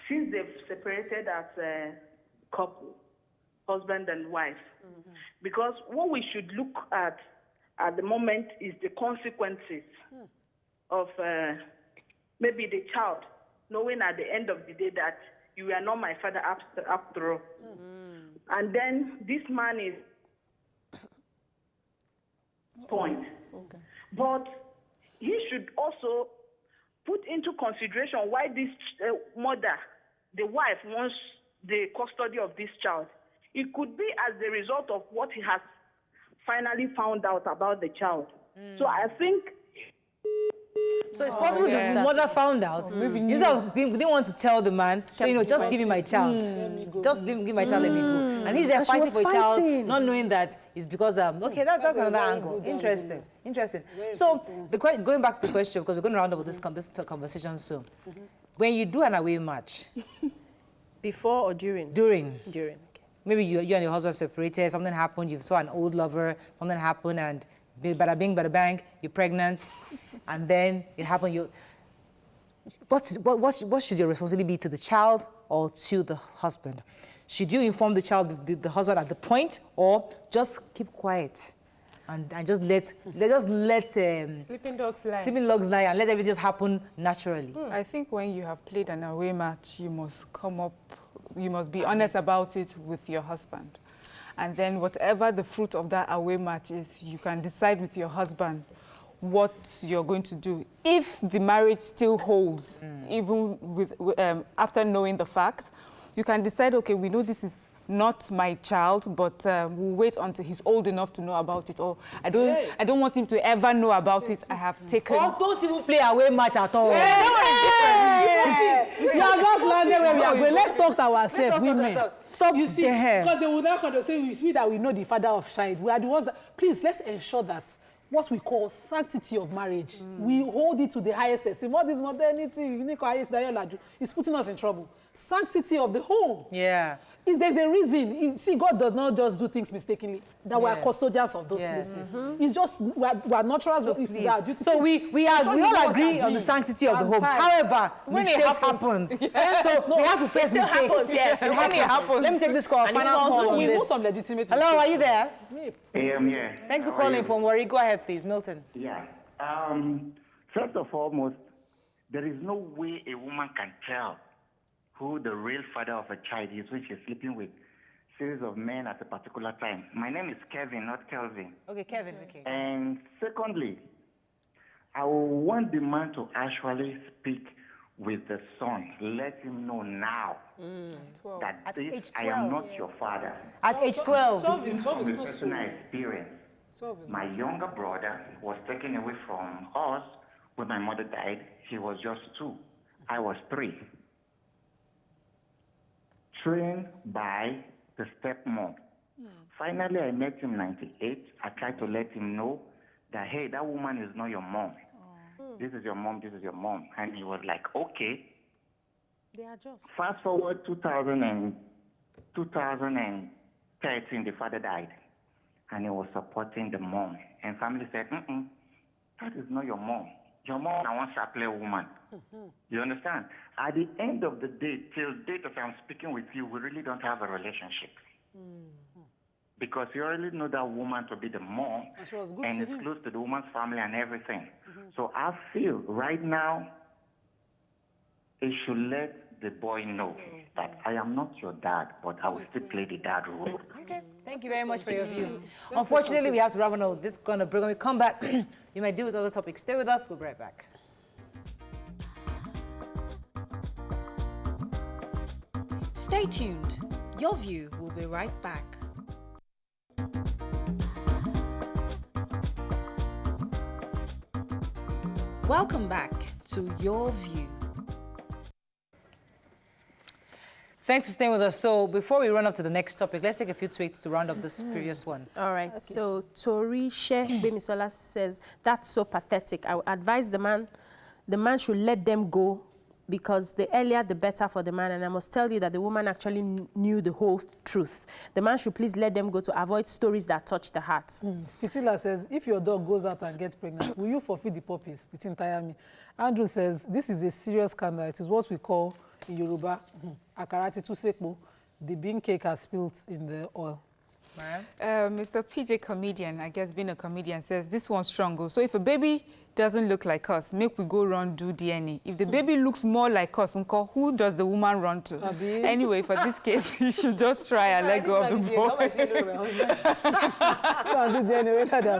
since they've separated as a couple, husband and wife. Because what we should look at the moment is the consequences of maybe the child knowing at the end of the day that you are not my father after all. And then this man is point. But he should also put into consideration why this mother, the wife, wants the custody of this child. It could be as the result of what he has finally found out about the child. So I think... So it's possible the mother found out. Instead of they didn't want to tell the man, so, just give me my child. Just give my child, let me go. And he's there fighting for a child, not knowing that it's because, okay, that's another angle. Interesting. So going back to the question, because we're going to round up with this conversation soon. When you do an away match. Before or during? During. During, okay. Maybe you and your husband separated, something happened, you saw an old lover, something happened, and bada bing, bada bang, you're pregnant, and then it happened. What should your responsibility be to the child or to the husband? Should you inform the child, the husband at the point, or just keep quiet and just let Sleeping dogs lie. sleeping dogs lie and let everything just happen naturally? I think when you have played an away match, you must be honest about it with your husband. And then whatever the fruit of that away match is, you can decide with your husband what you're going to do. If the marriage still holds, even after knowing the fact, you can decide, okay, we know this is not my child, but we'll wait until he's old enough to know about it. Or I don't want him to ever know about it. I have taken... Or don't even play away match at all. You are just landing where we are going. Let's talk to ourselves, women. Stop. You see, because they will now come to say, we see that we know the father of child. We are the ones that, please, let's ensure that what we call sanctity of marriage, we hold it to the highest esteem. What is modernity? It's putting us in trouble. Sanctity of the home. Yeah. There's a reason. See, God does not just do things mistakenly. That we are custodians of those places. It's just, we are naturals. It's our duty. So we all agree on the sanctity of the home. However, when mistakes happens. So we have to face mistakes. Yes, it happens. Let me take this call. Final call on We this. know some legitimate Hello, are you there? Yeah. Thanks for calling from Worry. Go ahead, please, Milton. Yeah. First of all, there is no way a woman can tell who the real father of a child is when she's sleeping with a series of men at a particular time. My name is Kevin, not Kelvin. Okay, Kevin. Okay. And secondly, I want the man to actually speak with the son. Let him know now that At this, age I 12. am not your father. At age 12. 12 is From close personal to... experience, my younger brother was taken away from us when my mother died. He was just 2. I was 3. trained by the stepmom. Finally, I met him in 98. I tried to let him know that, hey, that woman is not your mom. This is your mom, this is your mom. And he was like, okay. They are just. Fast forward 2013, the father died. And he was supporting the mom. And family said, that is not your mom. Your mom, I want to play a woman. You understand? At the end of the day, till date as I'm speaking with you, we really don't have a relationship. Because you already know that woman to be the mom, and it's close to the woman's family and everything. So I feel right now, it should let the boy know that I am not your dad, but I will still play the dad role. Okay, thank you very much for your view. Unfortunately, we have to wrap up this kind of break. When we come back, we might deal with other topics. Stay with us, we'll be right back. Stay tuned. Your View will be right back. Welcome back to Your View. Thanks for staying with us. So before we run up to the next topic, let's take a few tweets to round up this previous one. All right. So Tori Sheikh Bemisola says, that's so pathetic. I would advise the man should let them go, because the earlier the better for the man. And I must tell you that the woman actually knew the whole truth. The man should please let them go to avoid stories that touch the heart. Fitila says, if your dog goes out and gets pregnant, will you forfeit the puppies? It's entire me. Andrew says, this is a serious scandal. It is what we call in Yoruba, akarati tusekbo. The bean cake has spilt in the oil. Mr. PJ Comedian, I guess being a comedian, says this one's strong. So if a baby doesn't look like us, make we go run do DNA. If the baby looks more like us, who does the woman run to? Anyway, for this case, you should just try and let go of the boy.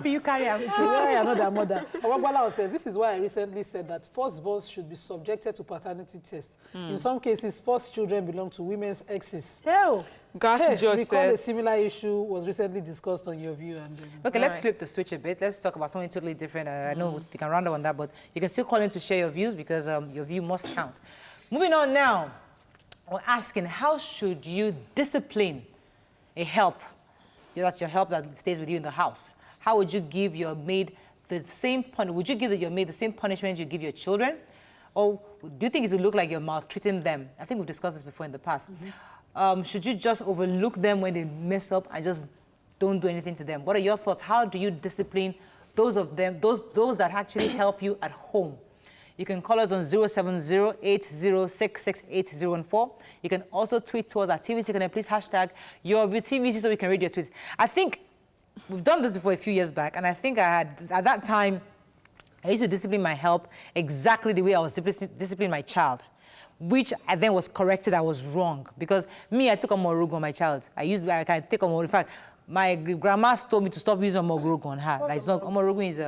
You carry out. Another mother. Awagbala says, this is why I recently said that firstborns should be subjected to paternity test. In some cases, first children belong to women's exes. Garth George says, a similar issue was recently discussed on Your View. And okay, let's flip the switch a bit. Let's talk about something totally different. I know you can round up on that, but you can still call in to share your views, because your view must count. Moving on now, we're asking, how should you discipline a help? That's your help that stays with you in the house. How would you give your maid the same punishment? Would you give your maid the same punishment you give your children? Or do you think it would look like you're maltreating them? I think we've discussed this before in the past. Should you just overlook them when they mess up and just don't do anything to them? What are your thoughts? How do you discipline those of them, those that actually help you at home? You can call us on 070-8066-8014. You can also tweet to us at TVC. Can I please hashtag YourViewTVC so we can read your tweets. I think we've done this before a few years back, and I think I had, at that time, I used to discipline my help exactly the way I was disciplining my child, which I then was corrected. I was wrong, because me, I took Omorogun on my child. I can take Omorogun. In fact, my grandma told me to stop using Omorogun on her. Like, it's not, Omorogun is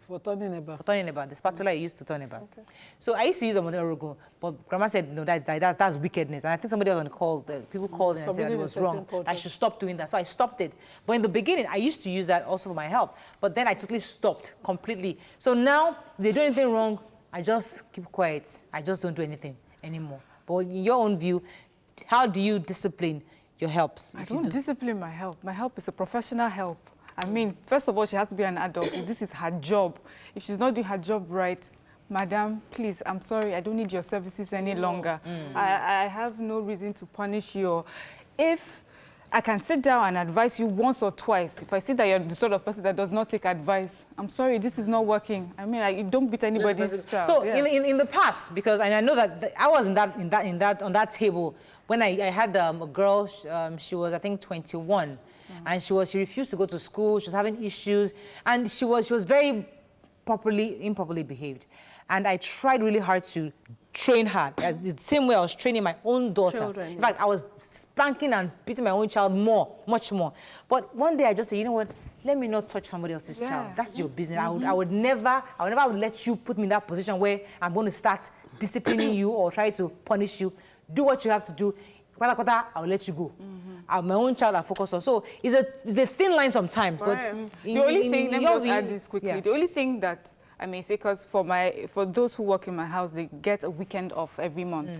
for turning about. For turning about, the spatula I used to turn about. Okay. So I used to use Omorogun, but grandma said, no, that's wickedness. And I think somebody else on the call, people called and said that it was wrong. I should stop doing that. So I stopped it. But in the beginning, I used to use that also for my help. But then I totally stopped completely. So now, if they do anything wrong, I just keep quiet. I just don't do anything anymore. But in your own view, how do you discipline your helps? I don't discipline my help. My help is a professional help. I mean, first of all, she has to be an adult. This is her job. If she's not doing her job right, madam, please, I'm sorry, I don't need your services any longer. I have no reason to punish you. If I can sit down and advise you once or twice. If I see that you're the sort of person that does not take advice, I'm sorry, this is not working. I mean, you don't beat anybody's child. So in the past, because I know that I was on that table when I had a girl. She was, I think, 21, and she refused to go to school. She was having issues, and she was very improperly behaved, and I tried really hard to train her the same way I was training my own daughter. In fact, I was spanking and beating my own child much more. But one day I just said, you know what? Let me not touch somebody else's child. That's your business. I would never let you put me in that position where I'm going to start disciplining you or try to punish you. Do what you have to do. I'll let you go. My own child I focus on. So it's a thin line sometimes. But the only thing, let me just add this quickly. Yeah. The only thing that I may say, because for those who work in my house, they get a weekend off every month.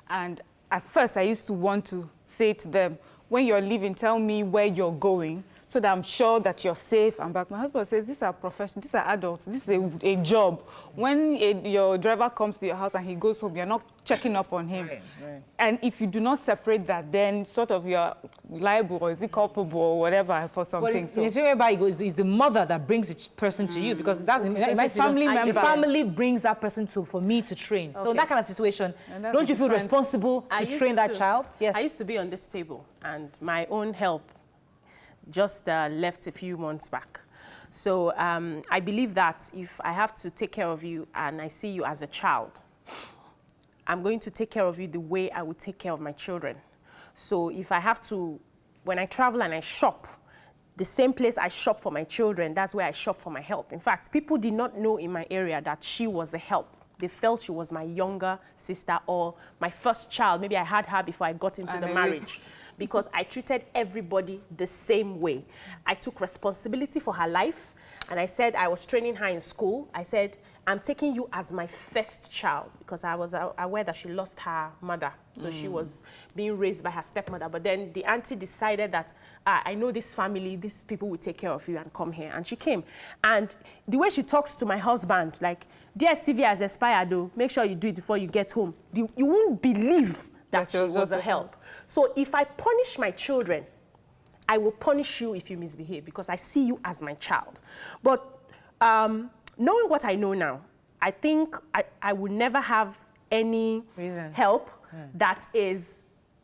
And at first I used to want to say to them, when you're leaving, tell me where you're going, so that I'm sure that you're safe and back. My husband says, these are professionals, these are adults, this is a job. When your driver comes to your house and he goes home, you're not checking up on him. Right. And if you do not separate that, then sort of you're liable, or is it culpable, or whatever for something. But it's, in the same way, it's the mother that brings the person to you, because that's the family member. The family brings that person for me to train. Okay. So in that kind of situation, don't you feel responsible to train that child? Yes. I used to be on this table, and my own help just left a few months back. So I believe that if I have to take care of you and I see you as a child, I'm going to take care of you the way I would take care of my children. So if I have to, when I travel and I shop, the same place I shop for my children, that's where I shop for my help. In fact, people did not know in my area that she was a help. They felt she was my younger sister or my first child. Maybe I had her before I got into the marriage. Because I treated everybody the same way. I took responsibility for her life, and I said, I was training her in school. I said, I'm taking you as my first child, because I was aware that she lost her mother. So she was being raised by her stepmother. But then the auntie decided that, I know this family, these people will take care of you, and come here. And she came. And the way she talks to my husband, like, DSTV has expired, though. Make sure you do it before you get home. You won't believe that she was a help. So if I punish my children, I will punish you if you misbehave, because I see you as my child. But knowing what I know now, I think I would never have any help that is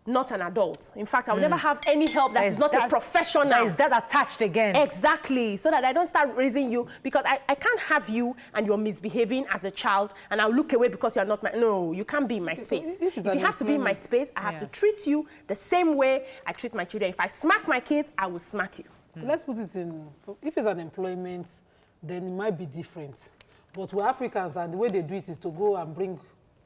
not an adult. In fact, I will never have any help that is not a professional. That is that attached again. Exactly. So that I don't start raising you, because I can't have you and you're misbehaving as a child and I'll look away because you're not my... No, you can't be in my space. If you have to be in my space, I have to treat you the same way I treat my children. If I smack my kids, I will smack you. Let's put it in... If it's an employment, then it might be different. But we're Africans, and the way they do it is to go and bring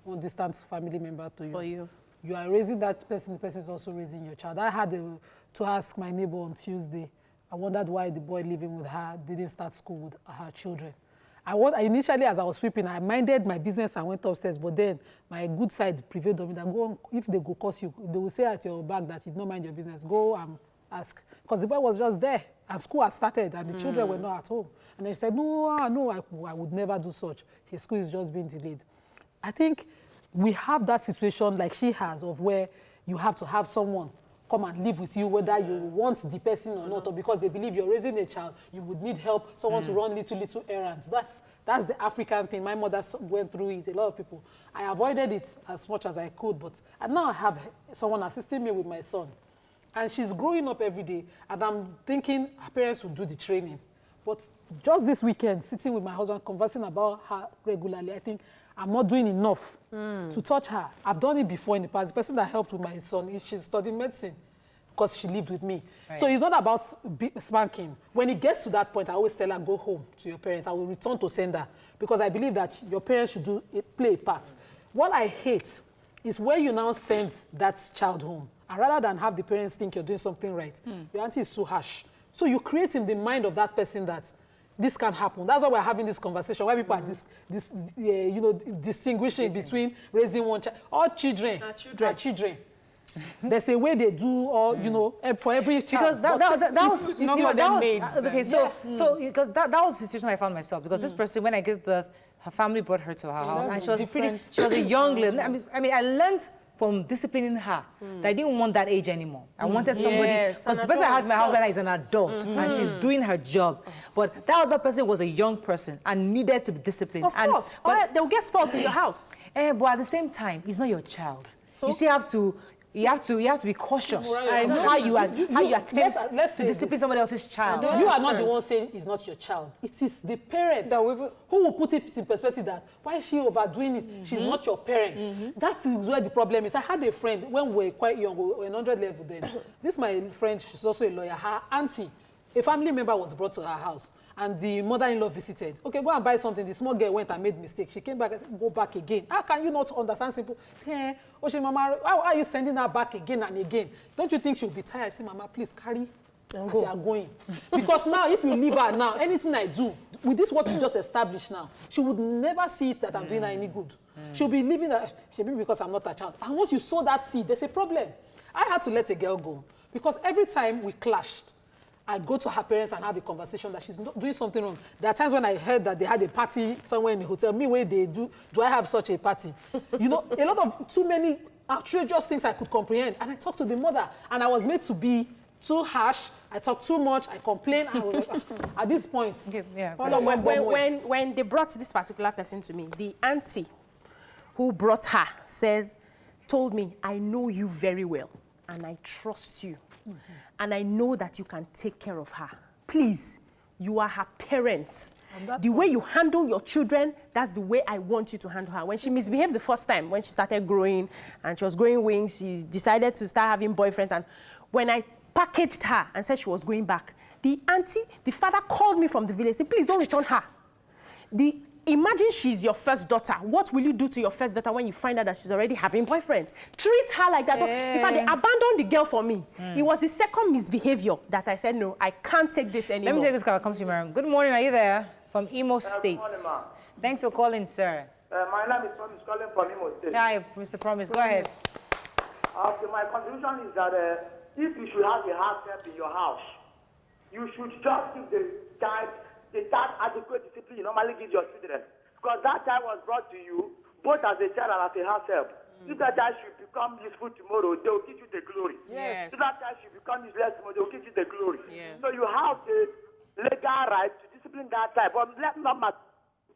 one distant family member to you. For you. You are raising that person, the person is also raising your child. I had to ask my neighbor on Tuesday. I wondered why the boy living with her didn't start school with her children. Initially, as I was sweeping, I minded my business and went upstairs, but then my good side prevailed on me that go on, if they go curse you, they will say at your back that you don't mind your business. Go and ask. Because the boy was just there, and school had started, and the children were not at home. And they said, no, I would never do such. His school is just being delayed. I think we have that situation like she has, of where you have to have someone come and live with you, whether you want the person or not, or because they believe you're raising a child, you would need help, someone to run little errands. That's the African thing. My mother went through it, a lot of people. I avoided it as much as I could, but now I have someone assisting me with my son. And she's growing up every day, and I'm thinking her parents will do the training. But just this weekend, sitting with my husband, conversing about her regularly, I think I'm not doing enough to touch her. I've done it before in the past. The person that helped with my son, she's studying medicine because she lived with me. Right. So it's not about spanking. When it gets to that point, I always tell her, go home to your parents. I will return to sender, because I believe that your parents should play a part. What I hate is where you now send that child home, and rather than have the parents think you're doing something right, your auntie is too harsh. So you create in the mind of that person that this can happen. That's why we're having this conversation, where people are distinguishing between raising one child. All children are children. There's a way they do, or for every child. Because that was okay. So because that was the situation I found myself. Because this person, when I gave birth, her family brought her to her house, and she was she was a young little. I mean, I learned from disciplining her that I didn't want that age anymore. I wanted somebody, because the person I had in my house right now is an adult, and she's doing her job. But that other person was a young person and needed to be disciplined. Of course, but they'll get spoiled in your house. But at the same time, he's not your child. So? You still have to. You have to be cautious on how you attempt to discipline somebody else's child. You are not the one saying it's not your child. It is the parents who will put it in perspective that, why is she overdoing it? She's not your parent. That's where the problem is. I had a friend, when we were quite young, we were 100 level then. This my friend, she's also a lawyer. Her auntie, a family member was brought to her house, and the mother-in-law visited. Okay, go and buy something. The small girl went and made mistake. She came back and go back again. How can you not understand simple? Hey, Oshé, Mama, why are you sending her back again and again? Don't you think she'll be tired? I say, Mama, please carry as you are going. Because now, if you leave her now, anything I do, with this what we just established now, she would never see it that I'm doing her any good. She'll be leaving her, maybe because I'm not a child. And once you sow that seed, there's a problem. I had to let a girl go because every time we clashed, I go to her parents and have a conversation that she's not doing something wrong. There are times when I heard that they had a party somewhere in the hotel. Me, where they do I have such a party? You know, a lot of too many outrageous things I could comprehend. And I talked to the mother, and I was made to be too harsh. I talk too much. I complain. I was like, at this point, when they brought this particular person to me, the auntie who brought her told me, I know you very well, and I trust you. And I know that you can take care of her. Please, you are her parents. The way you handle your children, that's the way I want you to handle her. When she misbehaved the first time, when she started growing and she was growing wings, she decided to start having boyfriends. And when I packaged her and said she was going back, the father called me from the village and said, please don't return her. Imagine she's your first daughter. What will you do to your first daughter when you find out that she's already having boyfriends? Treat her like that. In fact, they abandoned the girl for me. It was the second misbehavior that I said, no, I can't take this anymore. Let me take this call. Come to you, Mariam. Good morning. Are you there? From Imo State. Good morning, Thanks for calling, sir. My name is Promise, calling from Imo State. Hi, Mr. Promise. Go ahead. My contribution is that if you should have a house help in your house, you should just give the child adequate discipline you normally give your children. Because that child was brought to you both as a child and as a house help. If that child should become useful tomorrow, they will give you the glory. Yes. If that child should become useless tomorrow, they will give you the glory. Yes. So you have the legal right to discipline that child, but let not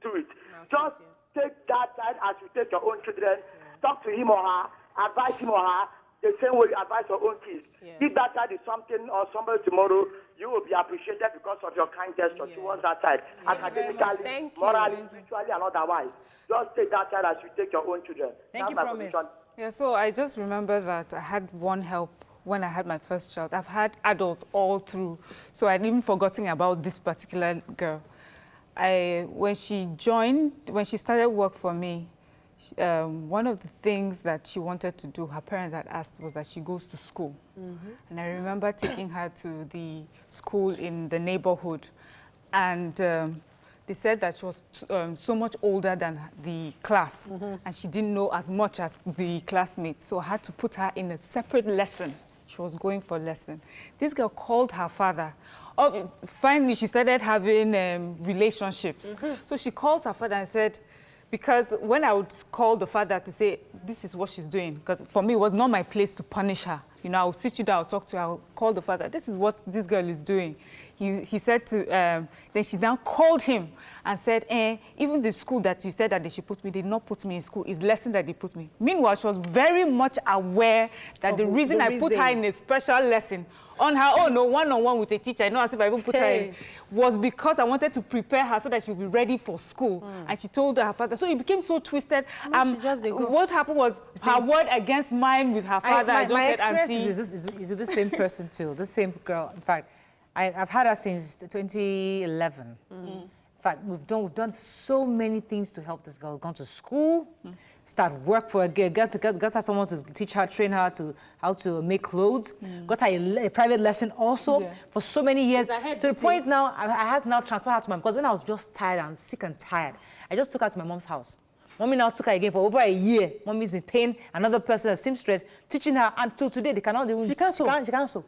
do it. Just take that child as you take your own children, talk to him or her, advise him or her, the same way you advise your own kids. If that child is something or somebody tomorrow, you will be appreciated because of your kind gesture towards that child, academically, morally, spiritually, and otherwise. Just take that child as you take your own children. Thank you, Promise. Yeah, so I just remember that I had one help when I had my first child. I've had adults all through, so I'd even forgotten about this particular girl. When she started work for me, one of the things that she wanted to do, her parents had asked, was that she goes to school. And I remember taking her to the school in the neighborhood, and they said that she was so much older than the class, and she didn't know as much as the classmates, so I had to put her in a separate lesson. She was going for a lesson. This girl called her father. Finally, she started having relationships. So she calls her father and said, because when I would call the father to say, this is what she's doing, because for me, it was not my place to punish her. You know, I would sit you down, I'll talk to her, I'll call the father, this is what this girl is doing. He said to, then she now called him and said, even the school that you said that they should put me, they did not put me in school, it's lesson that they put me. Meanwhile, she was very much aware that the reason I put her in a special lesson on her own, no one-on-one with a teacher, I know as if I even put her in, was because I wanted to prepare her so that she would be ready for school. And she told her father, so it became so twisted. What happened was her word against mine with her father. My experience is with the same person too, the same girl. In fact, I've had her since 2011. In fact, we've done so many things to help this girl. Gone to school, start work for a girl, got her someone to teach her, train her how to make clothes, got her a private lesson also for so many years. To the point now, I had to now transfer her to my mom, because when I was just tired and sick and tired, I just took her to my mom's house. Mommy now took her again for over a year. Mommy's been paying another person, a seamstress, teaching her until today. They cannot do. She can't sew. She can't sew.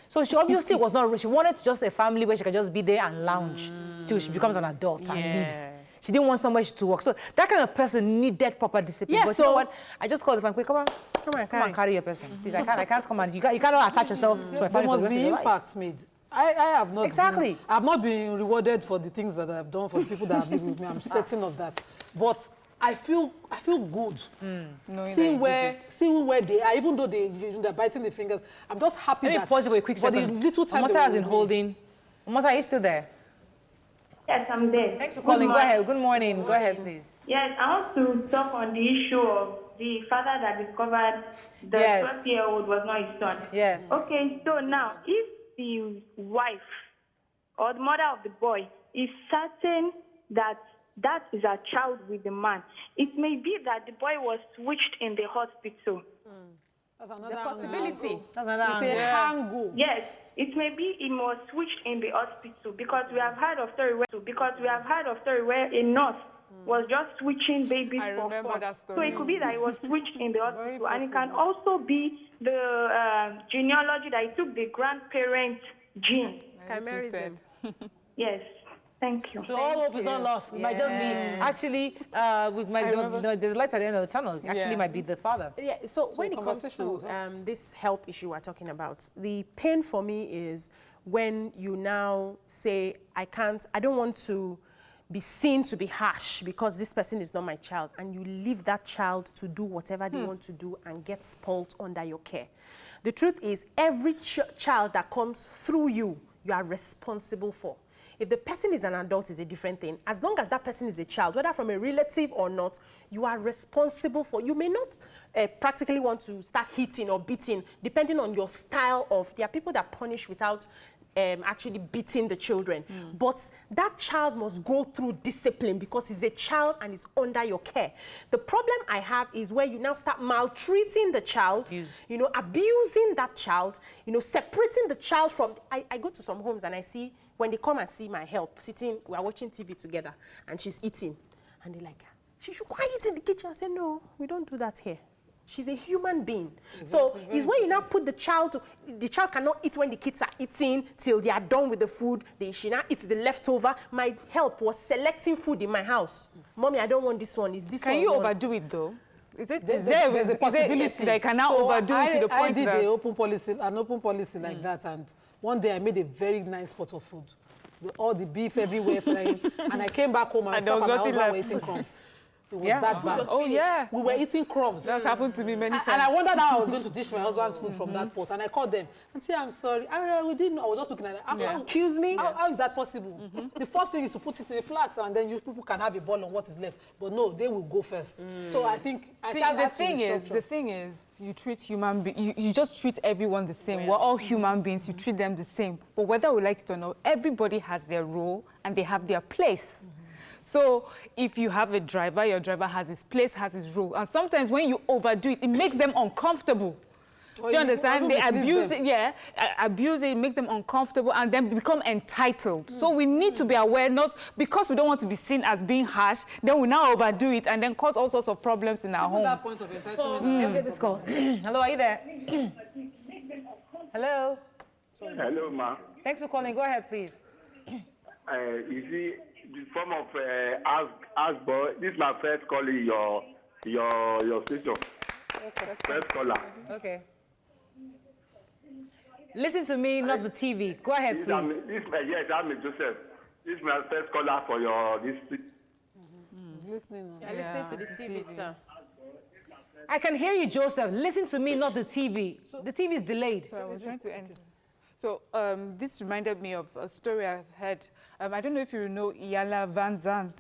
So she obviously was not. She wanted just a family where she could just be there and lounge till she becomes an adult and leaves. She didn't want somewhere to work. So that kind of person needed proper discipline. Yeah, but so you know what? I just called the family. Come on, carry your person. Please, I can't come and you cannot attach yourself to my family. There must be impact made. I have not. Exactly. I have not been rewarded for the things that I've done for the people that have been with me. I'm certain of that. But I feel good seeing where they are, even though they're biting the fingers. I'm just happy that. Let me pause for a quick second. The little time Omota has been holding. Omota, are you still there? Yes, I'm there. Thanks for calling. Go ahead. Good morning. Go ahead, please. Yes, I want to talk on the issue of the father that discovered the 12-year-old was not his son. Yes. Okay, so now, if the wife or the mother of the boy is certain that that is a child with the man, it may be that the boy was switched in the hospital. That's another possibility. That's another angle. Yes, it may be it was switched in the hospital because we have heard of story where a nurse was just switching babies I for remember fun. that story. So it could be that it was switched in the hospital, and it can also be the genealogy that it took the grandparent gene. Chimerism. Yes. Thank you. So all hope is not lost. It might just be actually, we might there's light at the end of the tunnel. Actually, might be the father. Yeah. So when it comes to this help issue we're talking about, the pain for me is when you now say, I don't want to be seen to be harsh because this person is not my child, and you leave that child to do whatever they want to do and get spoiled under your care. The truth is, every child that comes through you, you are responsible for. If the person is an adult, is a different thing. As long as that person is a child, whether from a relative or not, you are responsible for. You may not practically want to start hitting or beating, depending on your style of. There are people that punish without actually beating the children. But that child must go through discipline because he's a child and is under your care. The problem I have is where you now start maltreating the child, you know, abusing that child, you know, separating the child from... I go to some homes and I see, when they come and see my help, sitting, we are watching TV together, and she's eating. And they're like, she should quiet in the kitchen. I say, no, we don't do that here. She's a human being. Exactly. So it's when you now put the child cannot eat when the kids are eating till they are done with the food. She now eats the leftover. My help was selecting food in my house. Mommy, I don't want this one. Is this one? Can you overdo it though? Is There's a possibility. They can now overdo it to the point I did that... an open policy like that, and one day I made a very nice pot of food. With all the beef everywhere flying, and I came back home and myself and my husband were eating crumbs. It was that bad. Oh, yeah. We were eating crumbs. That's happened to me many times. And I wondered how I was going to dish my husband's food from that pot. And I called them. Auntie, I'm sorry. We didn't know. I was just looking at it. Excuse me? How is that possible? The first thing is to put it in the flask, and then you people can have a ball on what is left. But no, they will go first. So I think... The thing is, you treat human beings, you just treat everyone the same. We're all human beings. You treat them the same. But whether we like it or not, everybody has their role and they have their place. So if you have a driver, your driver has his place, has his role. And sometimes when you overdo it, it makes them uncomfortable. Do you understand? They abuse it, abuse it, make them uncomfortable, and then become entitled. So we need to be aware, not because we don't want to be seen as being harsh, then we now overdo it and then cause all sorts of problems in our homes. That point of entitlement. Let's take this call. Hello, are you there? Hello? Hello, ma. Thanks for calling. Go ahead, please. You see, the form of ask boy. This is my first call in your station. Okay. First caller. Okay. Listen to me, not the TV. Go ahead, please. Yes, I'm Joseph. This is my first caller for this. Listening. Listening to the TV, sir. I can hear you, Joseph. Listen to me, not the TV. The TV is delayed. So I was trying to end. So this reminded me of a story I've heard. I don't know if you know Iyanla Vanzant.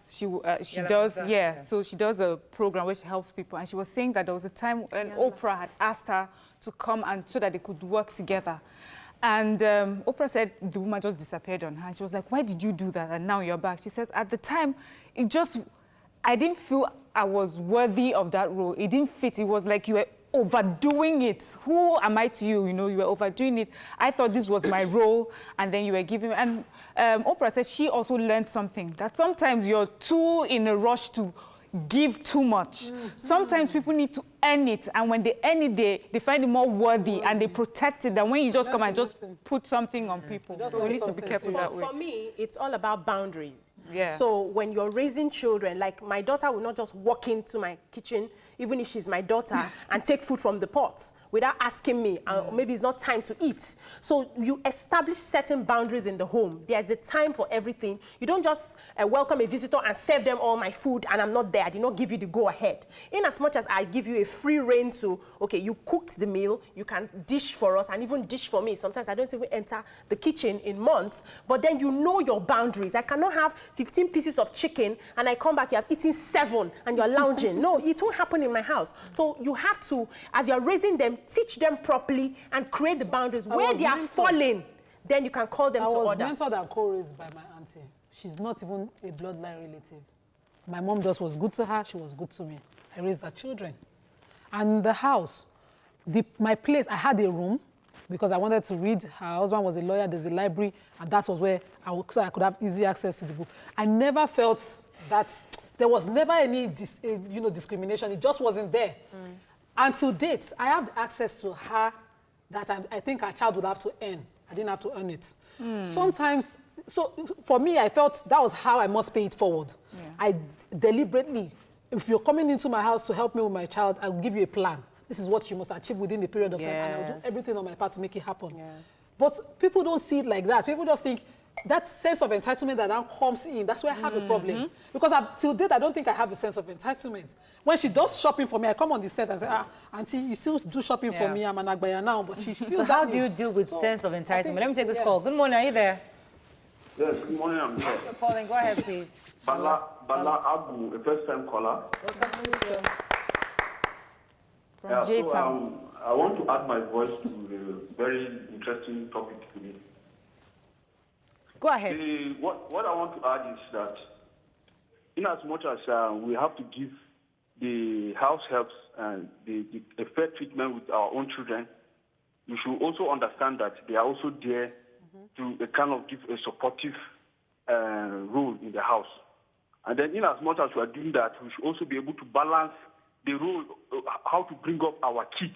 She does, so she does a program where she helps people. And she was saying that there was a time when Oprah had asked her to come and so that they could work together. And Oprah said the woman just disappeared on her. And she was like, why did you do that? And now you're back. She says, at the time, I didn't feel I was worthy of that role. It didn't fit. It was like you were overdoing it. Who am I to you? You know, you were overdoing it. I thought this was my role, and then you were giving... And Oprah said she also learned something, that sometimes you're too in a rush to give too much. Sometimes people need to earn it, and when they earn it, they find it more worthy, and they protect it, than when you just come and just put something on people. So we need to be careful that way. For me, it's all about boundaries. Yeah. So when you're raising children, like my daughter will not just walk into my kitchen, even if she's my daughter, and take food from the pot without asking me, maybe it's not time to eat. So you establish certain boundaries in the home. There's a time for everything. You don't just welcome a visitor and serve them all my food and I'm not there. I did not give you the go-ahead. In as much as I give you a free rein to, okay, you cooked the meal, you can dish for us and even dish for me. Sometimes I don't even enter the kitchen in months, but then you know your boundaries. I cannot have 15 pieces of chicken and I come back, you have eaten 7 and you're lounging. No, it won't happen in my house. So you have to, as you're raising them, teach them properly and create the boundaries. Where they are falling, then you can call them to order. I was mentored and co-raised by my auntie. She's not even a bloodline relative. My mom just was good to her, she was good to me. I raised her children. And the house, my place, I had a room because I wanted to read. Her husband was a lawyer, there's a library, and that was where so I could have easy access to the book. I never felt that there was never any discrimination. It just wasn't there. Until date, I have access to her that I think our child would have to earn. I didn't have to earn it. Sometimes, so for me, I felt that was how I must pay it forward. Yeah. I deliberately, if you're coming into my house to help me with my child, I'll give you a plan. This is what you must achieve within the period of time, and I'll do everything on my part to make it happen. Yeah. But people don't see it like that. People just think that sense of entitlement that now comes in, that's where I have a problem. Because till date, I don't think I have a sense of entitlement. When she does shopping for me, I come on the set and say, Auntie, you still do shopping for me, I'm an Agbaya now, but she feels so how do you deal with sense of entitlement? Let me take this call. Good morning, are you there? Yes, good morning, I'm here. You're calling, go ahead, please. Bala Abu, a first-time caller. Welcome, from J-Town. So, I want to add my voice to a very interesting topic today. Go ahead. What I want to add is that in as much as we have to give the house helps and the fair treatment with our own children, we should also understand that they are also there to kind of give a supportive role in the house. And then in as much as we are doing that, we should also be able to balance the role, how to bring up our kids.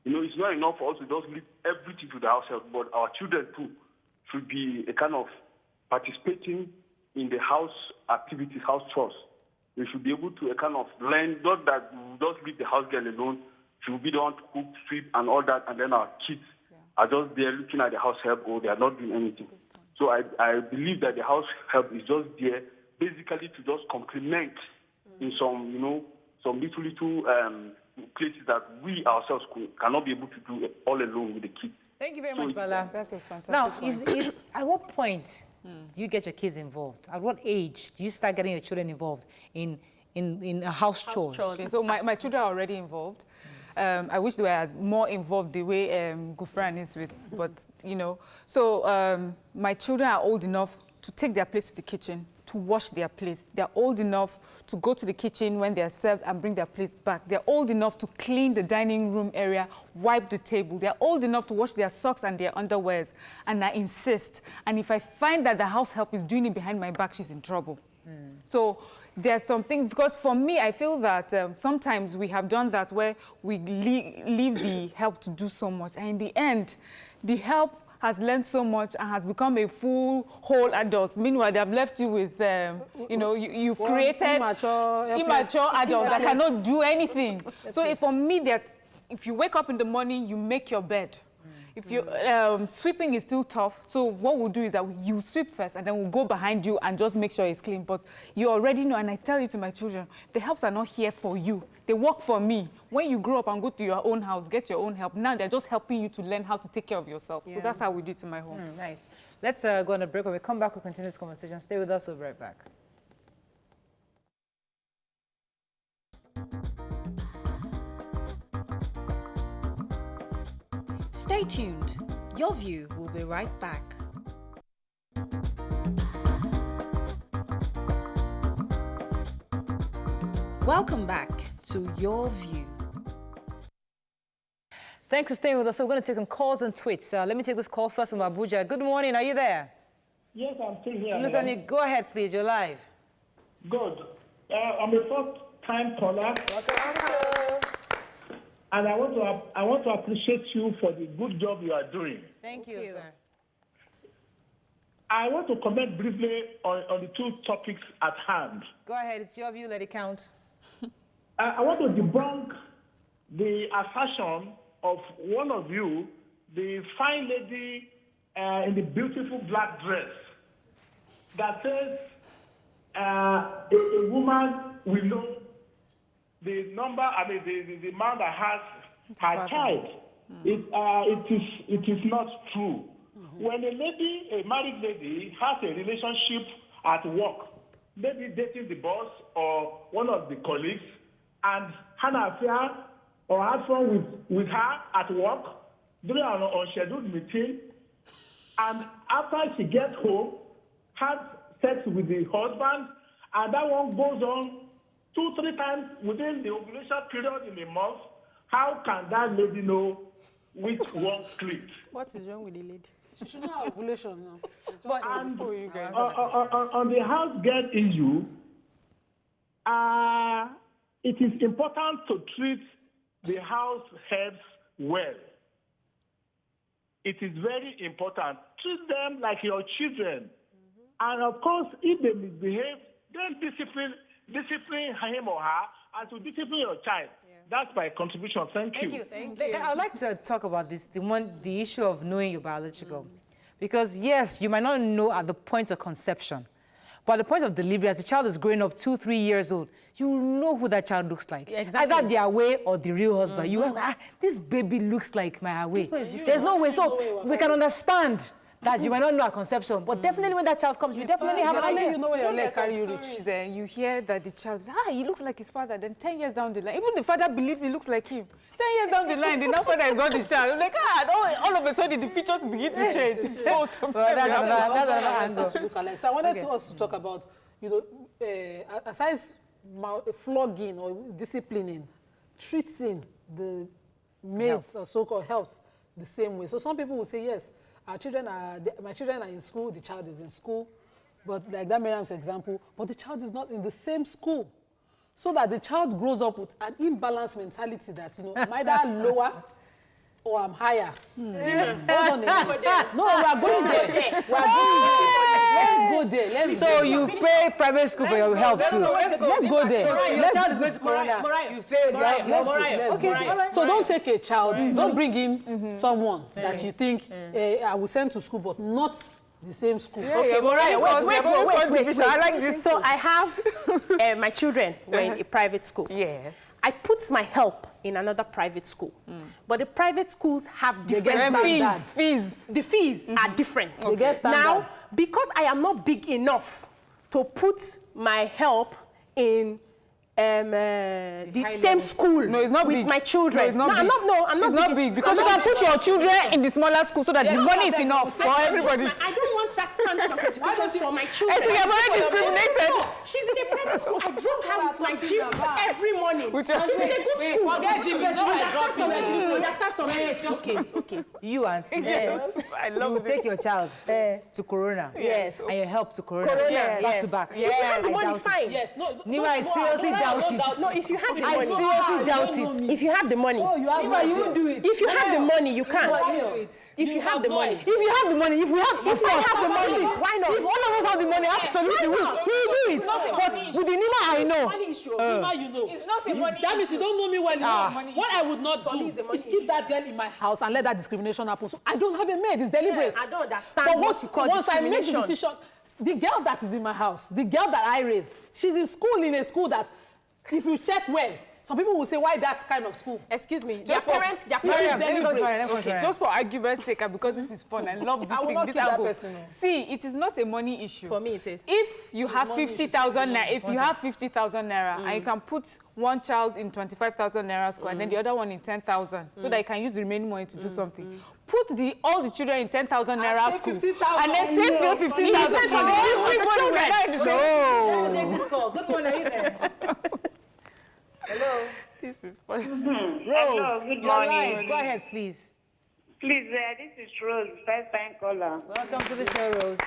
It's not enough for us to just leave everything to the house help, but our children too should be a kind of participating in the house activities, house chores. They should be able to kind of learn, not that we just leave the house girl alone. She will be the one to cook, sweep, and all that, and then our kids are just there looking at the house help, or they are not doing anything. So I believe that the house help is just there basically to just complement in some, some little places that we ourselves cannot be able to do all alone with the kids. Thank you very much, Bala. That's a fantastic Now, at what point do you get your kids involved? At what age do you start getting your children involved in house chores? Okay, so my children are already involved. I wish they were more involved the way Gufran is with, but So my children are old enough to take their place to the kitchen, to wash their plates. They're old enough to go to the kitchen when they're served and bring their plates back. They're old enough to clean the dining room area, wipe the table. They're old enough to wash their socks and their underwears. And I insist. And if I find that the house help is doing it behind my back, she's in trouble. So there's something, because for me, I feel that sometimes we have done that where we leave the help to do so much. And in the end, the help has learned so much and has become a full, whole adult. Meanwhile, they have left you with, you've created immature adults that cannot do anything. So for me, if you wake up in the morning, you make your bed. If you sweeping is still tough, so what we'll do is that you sweep first, and then we'll go behind you and just make sure it's clean. But you already know, and I tell you to my children, the helps are not here for you. They work for me. When you grow up and go to your own house, get your own help, now they're just helping you to learn how to take care of yourself. So that's how we do it in my home. Nice. Let's go on a break. When we come back, we'll continue this conversation. Stay with us. We'll be right back. Stay tuned. Your View will be right back. Welcome back to Your View. Thanks for staying with us. So we're going to take some calls and tweets. Let me take this call first from Abuja. Good morning. Are you there? Yes, I'm still here. Luthani, go ahead, please. You're live. Good. I'm a first-time caller. Welcome. And I want to appreciate you for the good job you are doing. Thank you, sir. I want to comment briefly on the two topics at hand. Go ahead. It's your view. Let it count. I want to debunk the assertion of one of you, the fine lady in the beautiful black dress, that says a woman will know the number, the man that has her child. It is not true. When a married lady, has a relationship at work, maybe dating the boss or one of the colleagues, and had an affair or had fun with her at work during an unscheduled meeting, and after she gets home, has sex with the husband, and that one goes on 2-3 times within the ovulation period in a month, how can that lady know which one clicked? What is wrong with the lady? She should know ovulation now. On the house girl issue, it is important to treat the house helps well. It is very important. Treat them like your children. And of course, if they misbehave, then discipline him or her and to discipline your child. That's my contribution. Thank you. Thank you. I'd like to talk about this, the issue of knowing your biological. Because yes, you might not know at the point of conception, but at the point of delivery, as the child is growing up 2, 3 years old, you know who that child looks like. Exactly. Either their way or the real husband. You have, this baby looks like my way. There's no way. So we can understand that you might not know at conception, but definitely when that child comes, you definitely have an idea. You know where your leg carry you reach. You hear that the child, he looks like his father. Then 10 years down the line, even the father believes he looks like him. 10 years down the line, the now father has got the child. I'm like, all of a sudden the features begin to change. So that's to look alike. So I wanted us to talk about, aside flogging or disciplining, treating the maids or so-called helps the same way. So some people will say, yes, my children are in school, the child is in school, but like that Miriam's example, but the child is not in the same school. So that the child grows up with an imbalanced mentality that, I'm either lower or I'm higher. Hold on a minute. No, we are going there. Let's go there. So you pay private school for your help too. Let's go there. Your child is going to Corona. You pay Okay. So don't take a child. Don't bring in someone that you think I will send to school, but not the same school. Okay, wait. I like this. So I have my children were in a private school. Yes. I put my help in another private school. But the private schools have different fees. The fees are different. Now, because I am not big enough to put my help in the same school with my children. No, it's not big. I'm not it's not big because you can put your children in the smaller school so that the money is enough for everybody. I don't want that standard of education for my children. So you have already discriminated. No, she's in a private school. I drop her with my gym every morning. She's in a good school. Forget gym. Okay. You, auntie. Yes. I love you. Take your child to Corona. Yes. And your help to Corona. Back to back. Yes. The money, fine. Yes. Nima, I seriously doubt it. No, if you have the money. I seriously doubt it. If you have the money. Nima, you won't do it. If you have the money, you can. If you have the money. If you have the money, if I have the money, why not? If all of us have the money, absolutely, we will do it. But with the Nima, I know. Nima, you know. It's not a money. That means you don't know me well. What I would not do is keep that girl in my house and let that discrimination happen. So I don't have a maid. It's deliberate. I don't understand but what you call once I make discrimination. the decision, the girl that is in my house, the girl that I raised, she's in school in a school that, if you check well, some people will say, why that kind of school? Excuse me. Their parents okay, just for argument's sake, because this is fun. I love this thing. This angle. See, it is not a money issue. For me, it is. If you have 50,000 naira, if you have 50,000 naira, and you can put one child in 25,000 naira school and then the other one in 10,000, so that you can use the remaining money to do something. Put all the children in 10,000 naira school, and then save your 15,000 for everybody. Take this call. Good morning, are you there? Hello. This is funny. Rose, Hello, good morning. Go ahead, please. Please, this is Rose, first-time caller. Welcome to the show, Rose.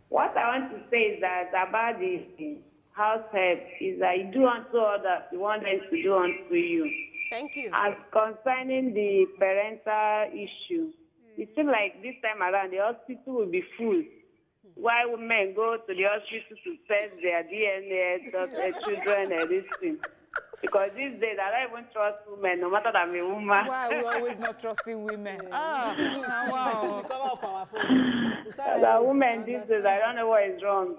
What I want to say is that about the house help is that you do unto others, you want them to do unto you. Thank you. As concerning the parental issue, it seems like this time around the hospital will be full. Why women go to the hospital to test their DNA, their children, and this thing. Because these days, I don't even trust women, no matter that I'm a woman. Why are we always not trusting women? Wow. Since we come off our phones. The women these days, I don't know what is wrong.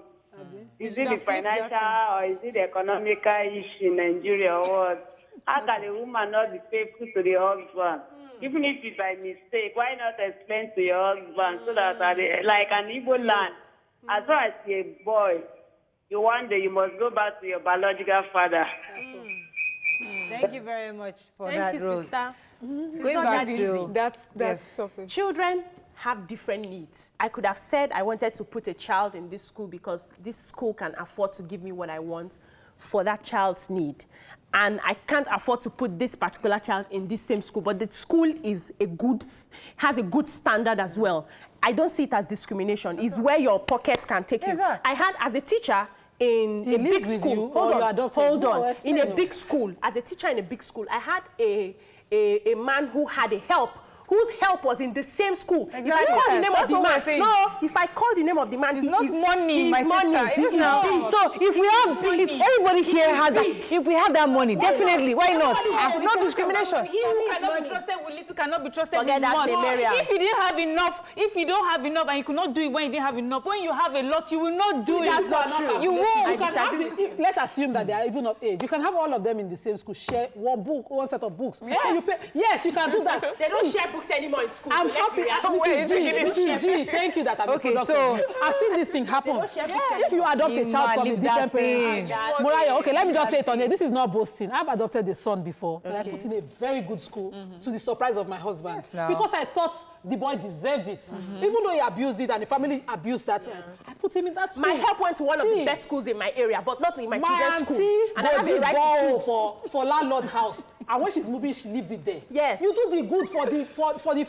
Is it the financial or is it the economical issue in Nigeria or what? How can a woman not be faithful to the husband? Even if it's by mistake, why not explain to your husband so that, like an Igbo land, as far as you're a boy, one day you must go back to your biological father. Thank you very much for that, Rose. Sister. Going back to that's topic. Children have different needs. I could have said I wanted to put a child in this school because this school can afford to give me what I want for that child's need. And I can't afford to put this particular child in this same school, but the school is has a good standard as well. I don't see it as discrimination. It's where your pocket can take you. I had, as a teacher, in He a big lives with school. you or you adopted? Hold No, on. explain In a no. big school, as a teacher in a big school, I had a man who had a help. Whose help was in the same school. Exactly. If I call the name That's of the what man, we're saying. no, if I call the name of the man, It's not money, he's my sister. money. It's Yes, now. not. So if everybody here has that, if we have that money, definitely, why not? No discrimination. He who cannot be trusted with little cannot be trusted Forget with that, much. Samaria. If you didn't have enough, if you don't have enough and you could not do it when you didn't have enough, when you have a lot, you will not do it. That's not true. You You won't. can have let's assume that they are even of age. You can have all of them in the same school, share one book, one set of books. Yeah. So you pay. Yes, you can do that. They don't share books anymore in school. I'm so let's be happy. realistic. Mrs. G, thank you that I'm Okay, a product so- of you. I've seen this thing happen. don't share books If you adopt a child from a leave different that parent, thing. Moriah, okay, let me just say it on here. This is not boasting. I've adopted a son before, and I put in a very good school to the surprise of my husband. now. Because I thought the boy deserved it. Even though he abused it and the family abused that, I put him in that school. My help went to one of See, the best schools in my area, but not in my my children's auntie school. And I have the did right to borrow choose. for landlord house. And when she's moving, she leaves it there. Yes. You do the good for the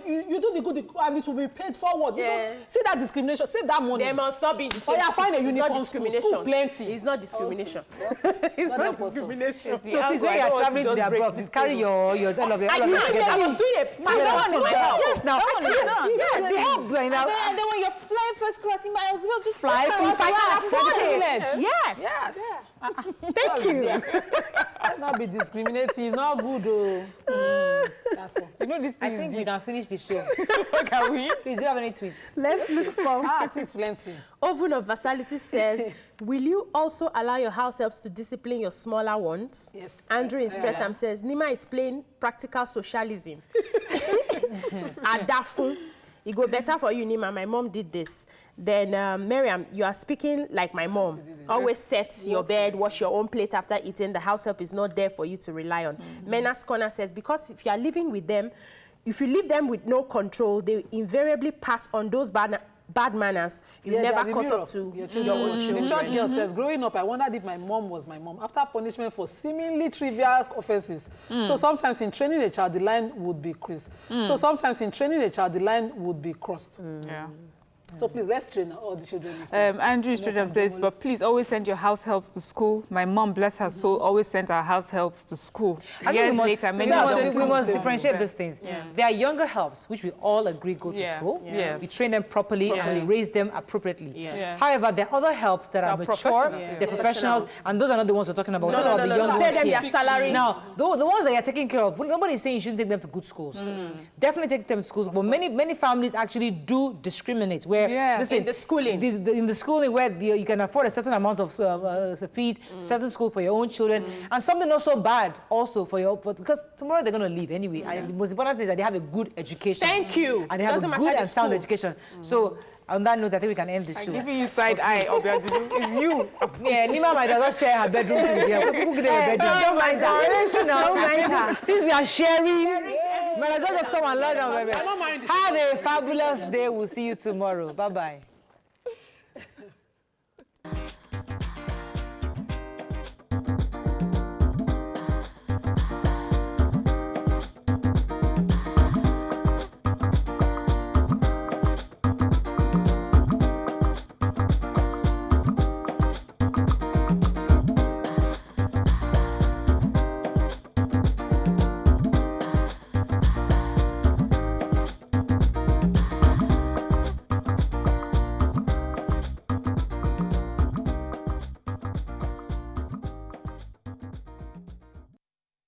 you do the good and it will be paid forward. You Yeah. don't see that discrimination. Save that money. They must not be in the Oh, same yeah, school. find a It's not uniform school. discrimination. School plenty. It's not discrimination. It's God not help us. discrimination. So please, when you are traveling to the abroad, please carry your all of them I together. was doing a master in my house. Yes, now. Yes, they help doing that. And then when you're flying first class, you might as well just Fly first first If I class. can afford it. Yes. Yes. Thank you. Let's not be discriminating. It's not good, though. That's all. You know this I thing think is we deep. can finish the show. Can we? Please, do you have any tweets? Let's look for. It is plenty. Oven of Versality says, will you also allow your house helps to discipline your smaller ones? Yes. Andrew in Streatham says, Nima is playing practical socialism. Adafun. It go better for you, Nima. My mom did this. Then, Miriam, you are speaking like my mom. Always set your bed, wash your own plate after eating. The house help is not there for you to rely on. Mena's Corner says, because if you are living with them, if you leave them with no control, they invariably pass on those bad manners you Yeah, they never are the caught mirror up to your your own children. The church girl says, growing up, I wondered if my mom was my mom. After punishment for seemingly trivial offenses. So sometimes in training a child, the line would be crossed. Yeah. So please, let's train all the children. Andrew Stradham says, but please always send your house helps to school. My mom, bless her soul, always sent our house helps to school. I think Years we must, later, many we must differentiate these things. There are younger helps, which we all agree go to school. Yes. We train them properly and we raise them appropriately. Yes. However, there are other helps that are mature, professionals. they're professionals, and those are not the ones we're talking about. We're talking about the young Pay ones them here. their salary. Now, the ones that you're taking care of, nobody is saying you shouldn't take them to good schools. Definitely take them to schools, but many families actually do discriminate. Where, listen, in the schooling. in the schooling where you can afford a certain amount of fees, certain school for your own children, and something not so bad also for your, because tomorrow they're going to leave anyway. And the most important thing is that they have a good education. Thank you. And they have Doesn't a matter good the and sound school. education. So on that note, I think we can end this show. Giving you side eye, Obiajudu. It's you. Yeah, Nima might as well share her bedroom to me. Who get her bedroom? Don't mind that. Since we are sharing, might as well just come and lie down, baby. Have a fabulous day. We'll see you tomorrow. Bye-bye.